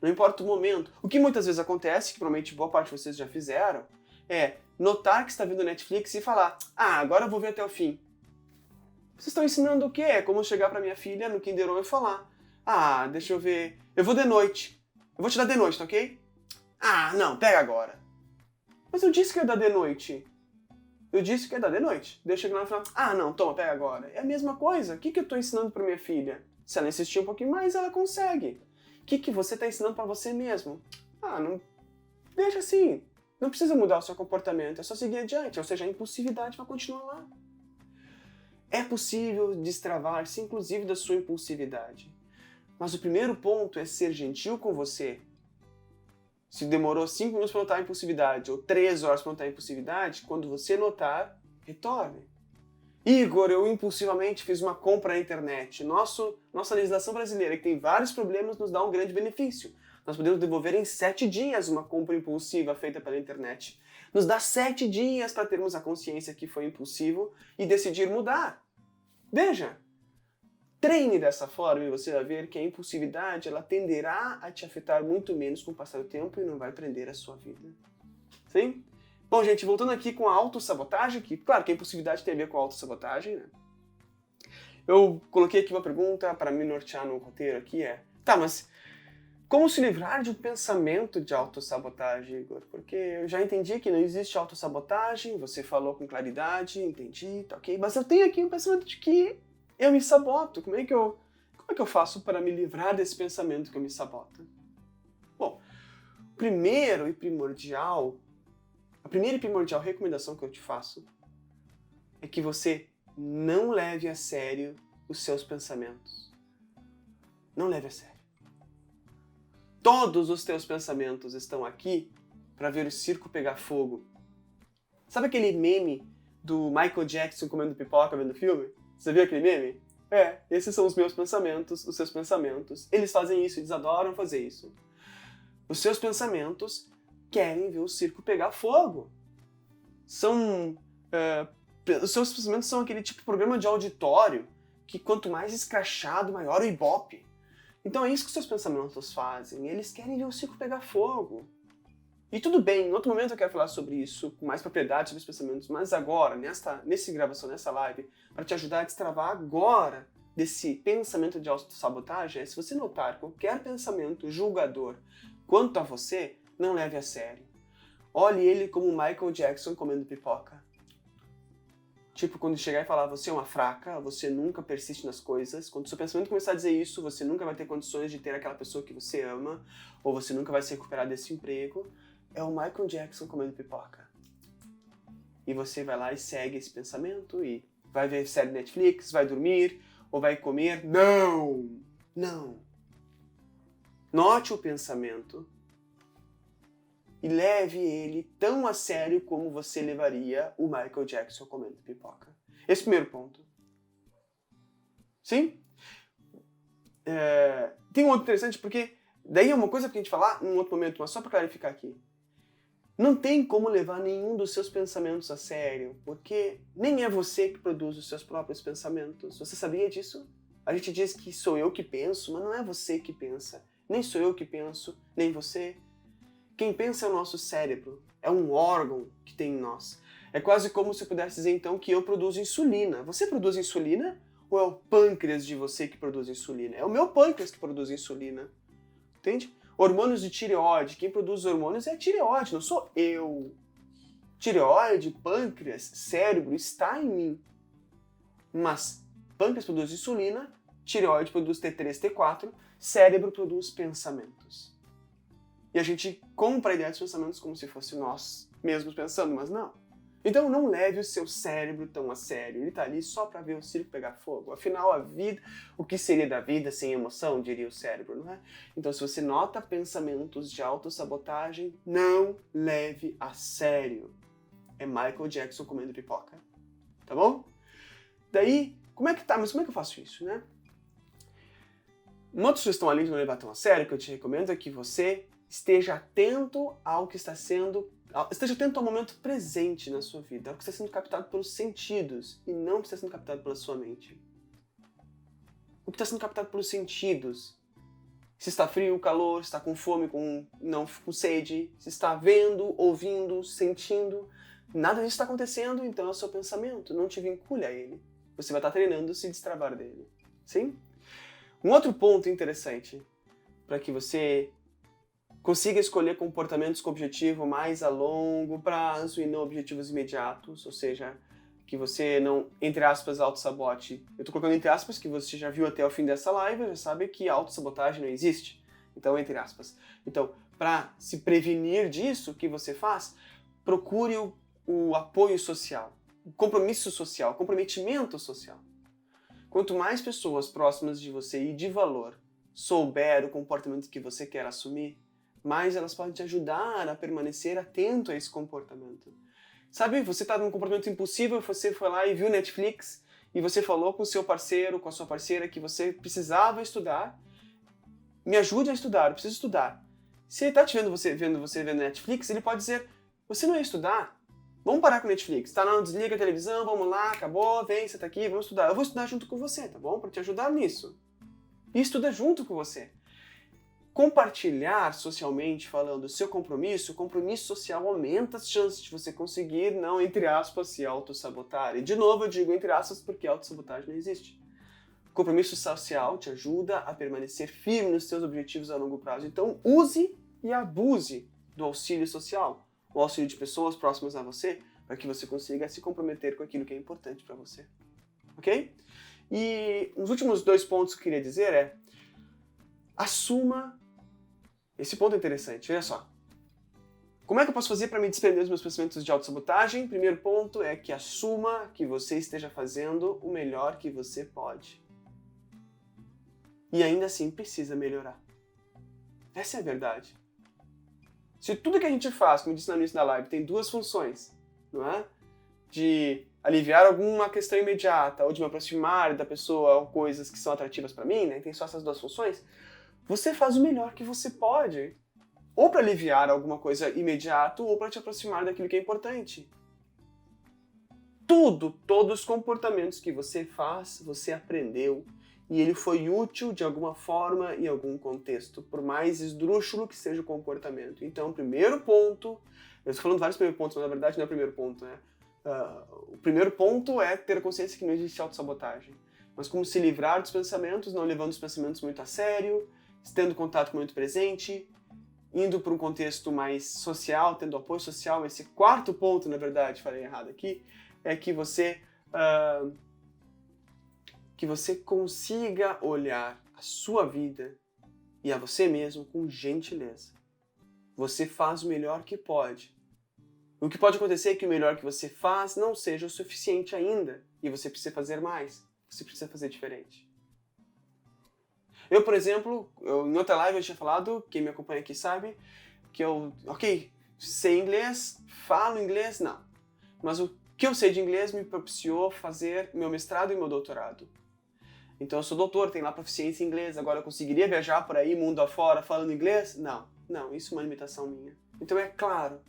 Não importa o momento. O que muitas vezes acontece, que provavelmente boa parte de vocês já fizeram, é notar que está vendo Netflix e falar, agora eu vou ver até o fim. Vocês estão ensinando o quê? É como chegar para minha filha no Kinder Ovo e falar, deixa eu ver, eu vou de noite. Eu vou te dar de noite, tá ok? Não, pega agora. Mas eu disse que eu ia dar de noite. Eu disse que ia dar de noite. Daí eu chego lá e falo, não, toma, pega agora. É a mesma coisa. O que eu estou ensinando para minha filha? Se ela insistir um pouquinho mais, ela consegue. O que você está ensinando para você mesmo? Não. Deixa assim. Não precisa mudar o seu comportamento, é só seguir adiante. Ou seja, a impulsividade vai continuar lá. É possível destravar-se, inclusive, da sua impulsividade. Mas o primeiro ponto é ser gentil com você. Se demorou 5 minutos para notar a impulsividade, ou 3 horas para notar a impulsividade, quando você notar, retorne. Igor, eu impulsivamente fiz uma compra na internet. Nossa legislação brasileira, que tem vários problemas, nos dá um grande benefício. Nós podemos devolver em 7 dias uma compra impulsiva feita pela internet. Nos dá 7 dias para termos a consciência que foi impulsivo e decidir mudar. Veja, treine dessa forma e você vai ver que a impulsividade ela tenderá a te afetar muito menos com o passar do tempo e não vai prender a sua vida. Sim? Bom, gente, voltando aqui com a autossabotagem, que claro que a impulsividade tem a ver com a autossabotagem, né? Eu coloquei aqui uma pergunta para me nortear no roteiro aqui, mas como se livrar de um pensamento de autossabotagem, Igor? Porque eu já entendi que não existe autossabotagem, você falou com claridade, entendi, tá ok, mas eu tenho aqui um pensamento de que eu me saboto. Como é que eu faço para me livrar desse pensamento que eu me saboto? Bom, a primeira e primordial recomendação que eu te faço é que você não leve a sério os seus pensamentos. Não leve a sério. Todos os teus pensamentos estão aqui para ver o circo pegar fogo. Sabe aquele meme do Michael Jackson comendo pipoca vendo filme? Você viu aquele meme? Esses são os meus pensamentos, os seus pensamentos. Eles fazem isso, eles adoram fazer isso. Os seus pensamentos querem ver o circo pegar fogo. Os seus pensamentos são aquele tipo de programa de auditório que quanto mais escrachado, maior o ibope. Então é isso que os seus pensamentos fazem. Eles querem ver o circo pegar fogo. E tudo bem, em outro momento eu quero falar sobre isso, com mais propriedade sobre os pensamentos, mas agora, nessa gravação, nessa live, para te ajudar a destravar agora desse pensamento de autossabotagem, se você notar qualquer pensamento julgador quanto a você, não leve a sério. Olhe ele como Michael Jackson comendo pipoca. Tipo, quando chegar e falar, você é uma fraca, você nunca persiste nas coisas. Quando o seu pensamento começar a dizer isso, você nunca vai ter condições de ter aquela pessoa que você ama, ou você nunca vai se recuperar desse emprego. É o Michael Jackson comendo pipoca. E você vai lá e segue esse pensamento e vai ver série Netflix, vai dormir, ou vai comer. Não! Não! Note o pensamento e leve ele tão a sério como você levaria o Michael Jackson comendo pipoca. Esse é o primeiro ponto. Sim? Tem um outro interessante, porque daí é uma coisa pra gente falar num outro momento, mas só para clarificar aqui. Não tem como levar nenhum dos seus pensamentos a sério, porque nem é você que produz os seus próprios pensamentos. Você sabia disso? A gente diz que sou eu que penso, mas não é você que pensa. Nem sou eu que penso, nem você. Quem pensa é o nosso cérebro. É um órgão que tem em nós. É quase como se eu pudesse dizer então que eu produzo insulina. Você produz insulina? Ou é o pâncreas de você que produz insulina? É o meu pâncreas que produz insulina. Entende? Hormônios de tireoide. Quem produz hormônios é a tireoide, não sou eu. Tireoide, pâncreas, cérebro está em mim. Mas pâncreas produz insulina, tireoide produz T3, T4, cérebro produz pensamentos. E a gente compra a ideia dos pensamentos como se fosse nós mesmos pensando, mas não. Então não leve o seu cérebro tão a sério. Ele está ali só para ver o circo pegar fogo. Afinal, a vida, o que seria da vida sem emoção, diria o cérebro, não é? Então se você nota pensamentos de autossabotagem, não leve a sério. É Michael Jackson comendo pipoca. Tá bom? Daí, mas como é que eu faço isso, né? Uma outra sugestão além de não levar tão a sério, que eu te recomendo é que você esteja atento ao que está sendo... Esteja atento ao momento presente na sua vida, ao que está sendo captado pelos sentidos e não o que está sendo captado pela sua mente. O que está sendo captado pelos sentidos. Se está frio, calor, se está com fome, com sede, se está vendo, ouvindo, sentindo. Nada disso está acontecendo, então é o seu pensamento. Não te vincule a ele. Você vai estar treinando se destravar dele. Sim? Um outro ponto interessante para que você consiga escolher comportamentos com objetivo mais a longo prazo e não objetivos imediatos, ou seja, que você não, entre aspas, autossabote. Eu estou colocando entre aspas, que você já viu até o fim dessa live, já sabe que autossabotagem não existe. Então, entre aspas. Então, para se prevenir disso, o que você faz? Procure o apoio social, o compromisso social, o comprometimento social. Quanto mais pessoas próximas de você e de valor souber o comportamento que você quer assumir, mais elas podem te ajudar a permanecer atento a esse comportamento. Sabe, você está num comportamento impossível, você foi lá e viu Netflix, e você falou com o seu parceiro, com a sua parceira, que você precisava estudar. Me ajude a estudar, eu preciso estudar. Se ele está te vendo você vendo Netflix, ele pode dizer, você não ia estudar? Vamos parar com Netflix, tá? Não, desliga a televisão, vamos lá, acabou, vem, você tá aqui, vamos estudar. Eu vou estudar junto com você, tá bom? Para te ajudar nisso. E estuda junto com você. Compartilhar socialmente falando o seu compromisso, o compromisso social aumenta as chances de você conseguir, não, entre aspas, se autossabotar. E de novo eu digo entre aspas porque autossabotagem não existe. O compromisso social te ajuda a permanecer firme nos seus objetivos a longo prazo. Então use e abuse do auxílio social, o auxílio de pessoas próximas a você, para que você consiga se comprometer com aquilo que é importante para você. Ok? E os últimos 2 pontos que eu queria dizer é assuma. Esse ponto é interessante, olha só. Como é que eu posso fazer para me desprender dos meus pensamentos de autossabotagem? Primeiro ponto é que assuma que você esteja fazendo o melhor que você pode. E ainda assim precisa melhorar. Essa é a verdade. Se tudo que a gente faz, como eu disse no início da live, tem 2 funções, não é? De aliviar alguma questão imediata ou de me aproximar da pessoa ou coisas que são atrativas para mim, né? Tem só essas 2 funções. Você faz o melhor que você pode. Ou para aliviar alguma coisa imediato, ou para te aproximar daquilo que é importante. Todos os comportamentos que você faz, você aprendeu. E ele foi útil de alguma forma em algum contexto, por mais esdrúxulo que seja o comportamento. Então, primeiro ponto, eu estou falando vários primeiros pontos, mas na verdade não é o primeiro ponto, né? O primeiro ponto é ter consciência que não existe autossabotagem. Mas como se livrar dos pensamentos, não levando os pensamentos muito a sério, tendo contato com o momento presente, indo para um contexto mais social, tendo apoio social. Esse 4º ponto, na verdade, falei errado aqui, é que você consiga olhar a sua vida e a você mesmo com gentileza. Você faz o melhor que pode. O que pode acontecer é que o melhor que você faz não seja o suficiente ainda, e você precisa fazer mais, você precisa fazer diferente. Eu, por exemplo, em outra live eu tinha falado, quem me acompanha aqui sabe, que eu, sei inglês, falo inglês, não. Mas o que eu sei de inglês me propiciou fazer meu mestrado e meu doutorado. Então eu sou doutor, tenho lá proficiência em inglês, agora eu conseguiria viajar por aí, mundo afora, falando inglês? Não, isso é uma limitação minha. Então é claro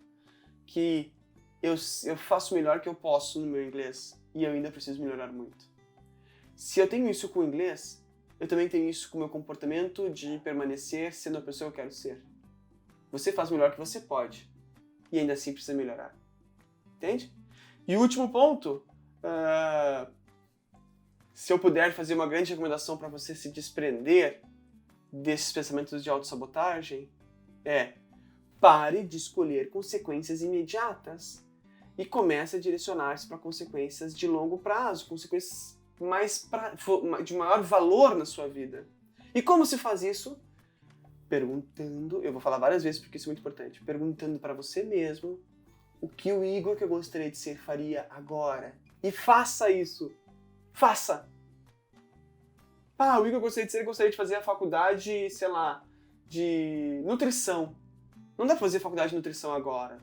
que eu faço o melhor que eu posso no meu inglês e eu ainda preciso melhorar muito. Se eu tenho isso com o inglês, eu também tenho isso com o meu comportamento de permanecer sendo a pessoa que eu quero ser. Você faz o melhor que você pode e ainda assim precisa melhorar. Entende? E o último ponto, se eu puder fazer uma grande recomendação para você se desprender desses pensamentos de autossabotagem, pare de escolher consequências imediatas e comece a direcionar-se para consequências de longo prazo, consequências de maior valor na sua vida. E como se faz isso? Perguntando, eu vou falar várias vezes porque isso é muito importante, perguntando para você mesmo o que o Igor que eu gostaria de ser faria agora. E faça isso. Faça! O Igor que eu gostaria de ser, gostaria de fazer a faculdade, sei lá, de nutrição. Não dá pra fazer faculdade de nutrição agora.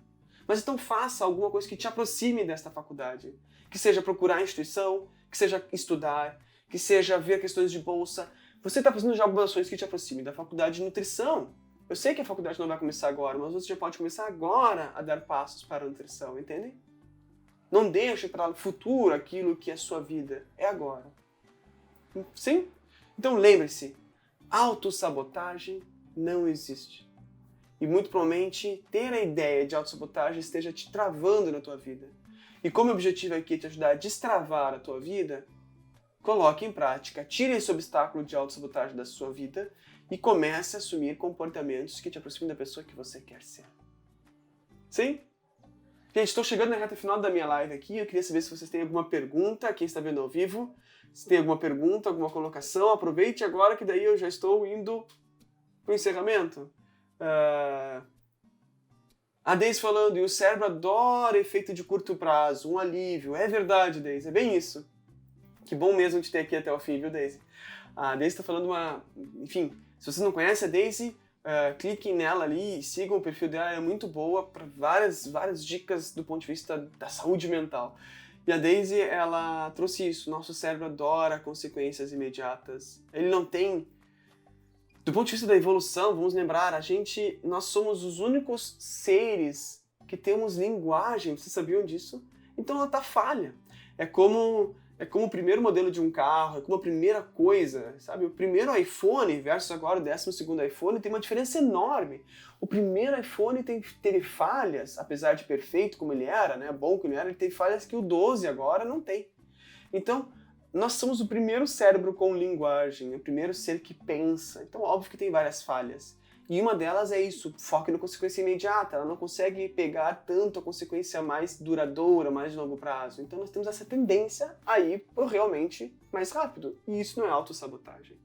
Mas então faça alguma coisa que te aproxime desta faculdade. Que seja procurar a instituição, que seja estudar, que seja ver questões de bolsa. Você está fazendo já algumas ações que te aproximem da faculdade de nutrição. Eu sei que a faculdade não vai começar agora, mas você já pode começar agora a dar passos para a nutrição, entende? Não deixe para o futuro aquilo que é sua vida. É agora. Sim? Então lembre-se, autossabotagem não existe. E muito provavelmente ter a ideia de autossabotagem esteja te travando na tua vida. E como o objetivo aqui é te ajudar a destravar a tua vida, coloque em prática, tire esse obstáculo de autossabotagem da sua vida e comece a assumir comportamentos que te aproximem da pessoa que você quer ser. Sim? Gente, estou chegando na reta final da minha live aqui. Eu queria saber se vocês têm alguma pergunta, quem está vendo ao vivo. Se tem alguma pergunta, alguma colocação, aproveite agora que daí eu já estou indo para o encerramento. A Deise falando, e o cérebro adora efeito de curto prazo, um alívio. É verdade, Deise, é bem isso. Que bom mesmo te ter aqui até o fim, viu, Deise? A Deise está falando Enfim, se vocês não conhecem a Deise, cliquem nela ali e sigam o perfil dela, é muito boa para várias dicas do ponto de vista da saúde mental. E a Deise, ela trouxe isso, nosso cérebro adora consequências imediatas. Ele não tem... Do ponto de vista da evolução, vamos lembrar, nós somos os únicos seres que temos linguagem, vocês sabiam disso? Então ela tá falha. É como o primeiro modelo de um carro, é como a primeira coisa, sabe? O primeiro iPhone versus agora o 12º iPhone tem uma diferença enorme. O primeiro iPhone teve falhas, apesar de perfeito como ele era, né? Bom que ele era, ele teve falhas que o 12 agora não tem. Então, nós somos o primeiro cérebro com linguagem, o primeiro ser que pensa. Então, óbvio que tem várias falhas. E uma delas é isso, foco na consequência imediata. Ela não consegue pegar tanto a consequência mais duradoura, mais de longo prazo. Então, nós temos essa tendência a ir pro realmente mais rápido. E isso não é autossabotagem.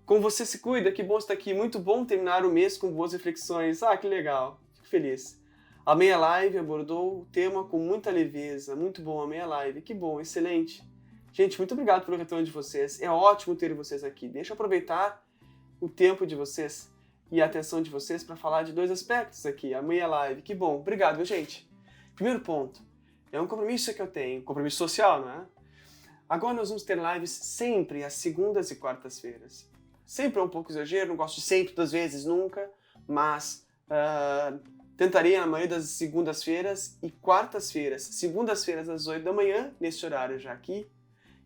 Como você se cuida, que bom estar aqui. Muito bom terminar o mês com boas reflexões. Que legal. Fico feliz. A meia live abordou o tema com muita leveza. Muito bom a meia live. Que bom, excelente. Gente, muito obrigado pelo retorno de vocês. É ótimo ter vocês aqui. Deixa eu aproveitar o tempo de vocês e a atenção de vocês para falar de 2 aspectos aqui. A meia live. Que bom. Obrigado, gente. Primeiro ponto. É um compromisso que eu tenho. Compromisso social, não é? Agora nós vamos ter lives sempre às segundas e quartas-feiras. Sempre é um pouco exagero. Não gosto de sempre, 2 vezes, nunca. Mas... tentarei na maioria das segundas-feiras e quartas-feiras. Segundas-feiras às 8 da manhã, nesse horário já aqui,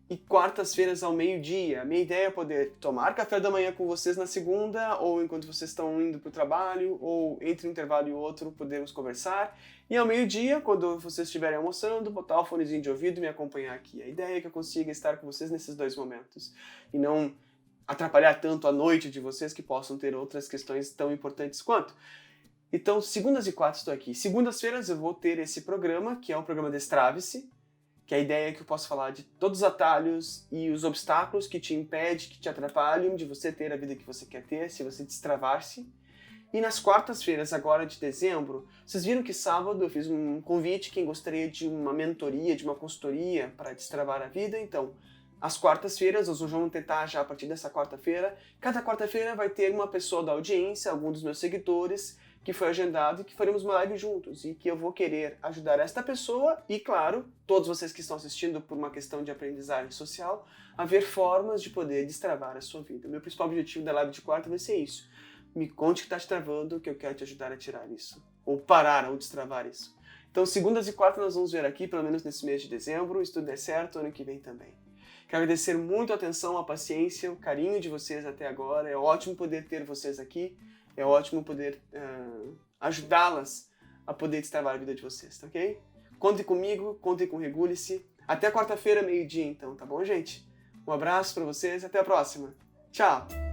e quartas-feiras ao meio-dia. A minha ideia é poder tomar café da manhã com vocês na segunda, ou enquanto vocês estão indo para o trabalho, ou entre um intervalo e outro, podemos conversar. E ao meio-dia, quando vocês estiverem almoçando, botar o fonezinho de ouvido e me acompanhar aqui. A ideia é que eu consiga estar com vocês nesses 2 momentos. E não atrapalhar tanto a noite de vocês que possam ter outras questões tão importantes quanto. Então, segundas e quartas estou aqui. Segundas-feiras eu vou ter esse programa, que é o programa Destrave-se, que a ideia é que eu possa falar de todos os atalhos e os obstáculos que te impedem, que te atrapalham de você ter a vida que você quer ter, se você destravar-se. E nas quartas-feiras, agora de dezembro, vocês viram que sábado eu fiz um convite, quem gostaria de uma mentoria, de uma consultoria para destravar a vida. Então, às quartas-feiras, nós vamos tentar já a partir dessa quarta-feira. Cada quarta-feira vai ter uma pessoa da audiência, algum dos meus seguidores, que foi agendado e que faremos uma live juntos e que eu vou querer ajudar esta pessoa e, claro, todos vocês que estão assistindo por uma questão de aprendizagem social, a ver formas de poder destravar a sua vida. O meu principal objetivo da live de quarta vai ser isso, me conte o que está te travando, que eu quero te ajudar a tirar isso. Ou parar, ou destravar isso. Então, segundas e quartas nós vamos ver aqui, pelo menos nesse mês de dezembro, se tudo der certo, ano que vem também. Quero agradecer muito a atenção, a paciência, o carinho de vocês até agora. É ótimo poder ter vocês aqui. É ótimo poder ajudá-las a poder destravar a vida de vocês, tá ok? Contem comigo, contem com o Regule-se. Até quarta-feira, meio-dia, então, tá bom, gente? Um abraço para vocês e até a próxima. Tchau!